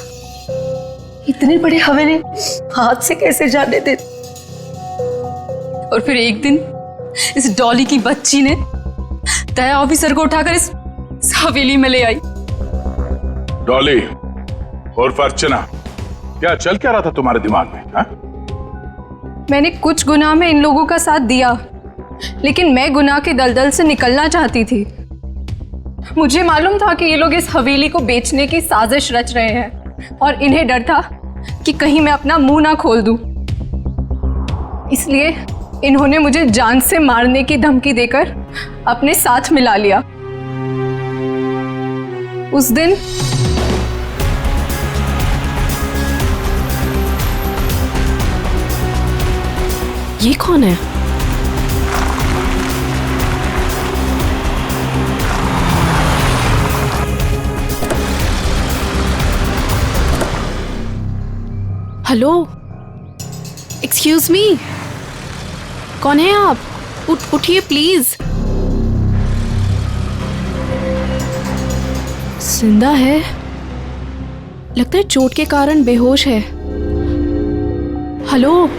S: इतनी बड़ी हवेली हाथ से कैसे जाने दे।
U: और फिर एक दिन इस डॉली की बच्ची ने दया ऑफिसर को उठाकर इस हवेली में ले आई।
F: डॉली और अर्चना, क्या चल क्या रहा था तुम्हारे दिमाग में? हा?
U: मैंने कुछ गुनाह में इन लोगों का साथ दिया, लेकिन मैं गुनाह के दलदल से निकलना चाहती थी। मुझे मालूम था कि ये लोग इस हवेली को बेचने की साजिश रच रहे हैं और इन्हें डर था कि कहीं मैं अपना मुंह ना खोल दूं। इसलिए इन्होंने मुझे जान से मारने की धमकी देकर अपने साथ मिला लिया। उस दिन
K: ये कौन है? हेलो, एक्सक्यूज मी, कौन है आप? उठिए प्लीज। जिंदा है, लगता है चोट के कारण बेहोश है। हेलो,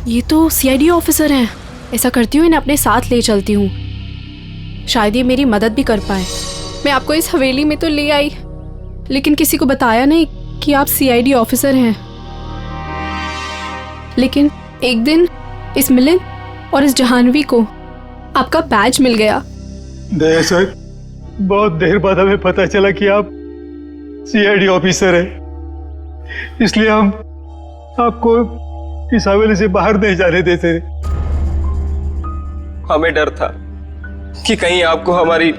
K: ये तो सीआईडी ऑफिसर हैं। ऐसा करती हूँ, इन्हें अपने साथ ले चलती हूँ, शायद ये मेरी मदद भी कर पाए। मैं आपको इस हवेली में तो ले आई, लेकिन किसी को बताया नहीं कि आप सीआईडी ऑफिसर हैं। लेकिन एक दिन इस मिलिंद और इस जहानवी को आपका बैज मिल गया।
O: दया सर, बहुत देर बाद हमें पता चला कि आप सीआईडी ऑफिसर हैं, इसलिए हम आपको इस हवेली से बाहर नहीं जाने देते।
T: हमें डर था कि कहीं आपको हमारी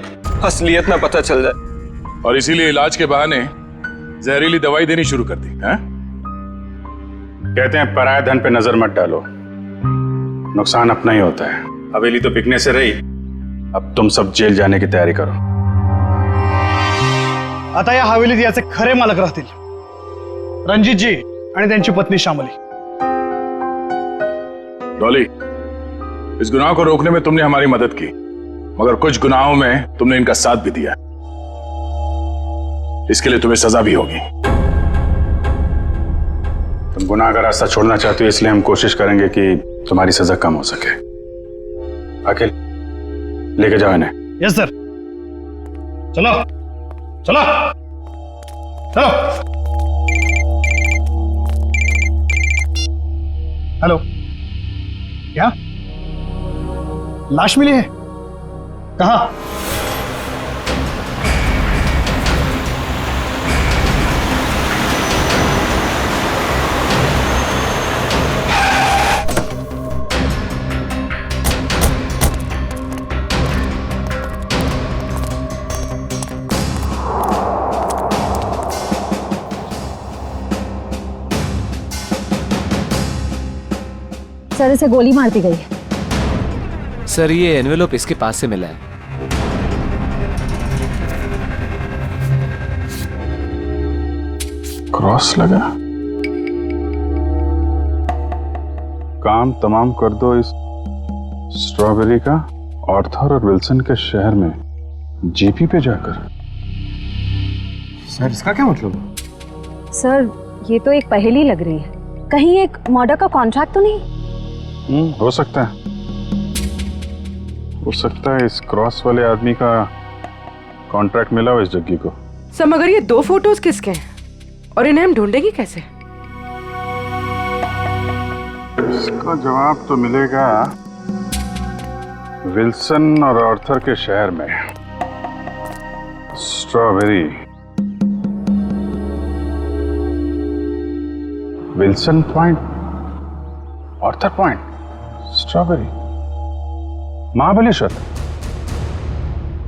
T: असलियत ना पता चल जाए।
H: और इसीलिए इलाज के बहाने जहरीली दवाई देनी शुरू कर दी है?
F: कहते हैं पराये धन पे नजर मत डालो, नुकसान अपना ही होता है। हवेली तो बिकने से रही, अब तुम सब जेल जाने की तैयारी करो।
O: आता या हवेलीत याचे खरे मालक राहतील रणजितजी आणि त्यांची पत्नी श्यामली।
H: डॉली, इस गुनाह को रोकने में तुमने हमारी मदद की, मगर कुछ गुनाहों में तुमने इनका साथ भी दिया। इसके लिए तुम्हें सजा भी होगी।
F: तुम गुनाह का रास्ता छोड़ना चाहते हो, इसलिए हम कोशिश करेंगे कि तुम्हारी सजा कम हो सके। अखिल, लेके जाओ इन्हें।
O: Yes sir. चलो चलो चलो। हेलो, क्या लाश मिली है? कहाँ?
I: सर, इसे गोली मार दी गई है।
R: सर, ये एनवेलोप इसके पास से मिला है।
F: क्रॉस लगा। काम तमाम कर दो इस स्ट्रॉबेरी का आर्थर और विल्सन के शहर में जीपी पे जाकर।
O: सर, इसका क्या मतलब?
I: सर, ये तो एक पहेली लग रही है। कहीं एक मर्डर का कॉन्ट्रैक्ट तो नहीं?
F: हो सकता है, हो सकता है इस क्रॉस वाले आदमी का कॉन्ट्रैक्ट मिला हो इस जग्गी को।
G: सर, मगर ये 2 फोटोज किसके हैं और इन्हें हम ढूंढेंगे कैसे?
F: इसका जवाब तो मिलेगा विल्सन और आर्थर के शहर में। Strawberry, Wilson point, Arthur point, strawberry, Mahabaleshwar.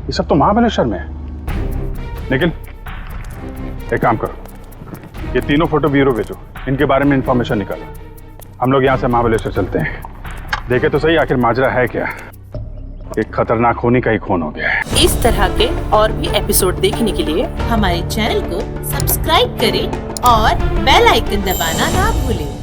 F: ये सब तो महाबलेश्वर में है। लेकिन एक काम करो, ये तीनों फोटो ब्यूरो भेजो, इनके बारे में इंफॉर्मेशन निकालो। हम लोग यहाँ से महाबलेश्वर चलते हैं, देखे तो सही आखिर माजरा है क्या। एक खतरनाक खूनी का ही खून हो गया है।
M: इस तरह के और भी एपिसोड देखने के लिए हमारे चैनल को सब्सक्राइब करें और बेल आइकन दबाना ना भूलें।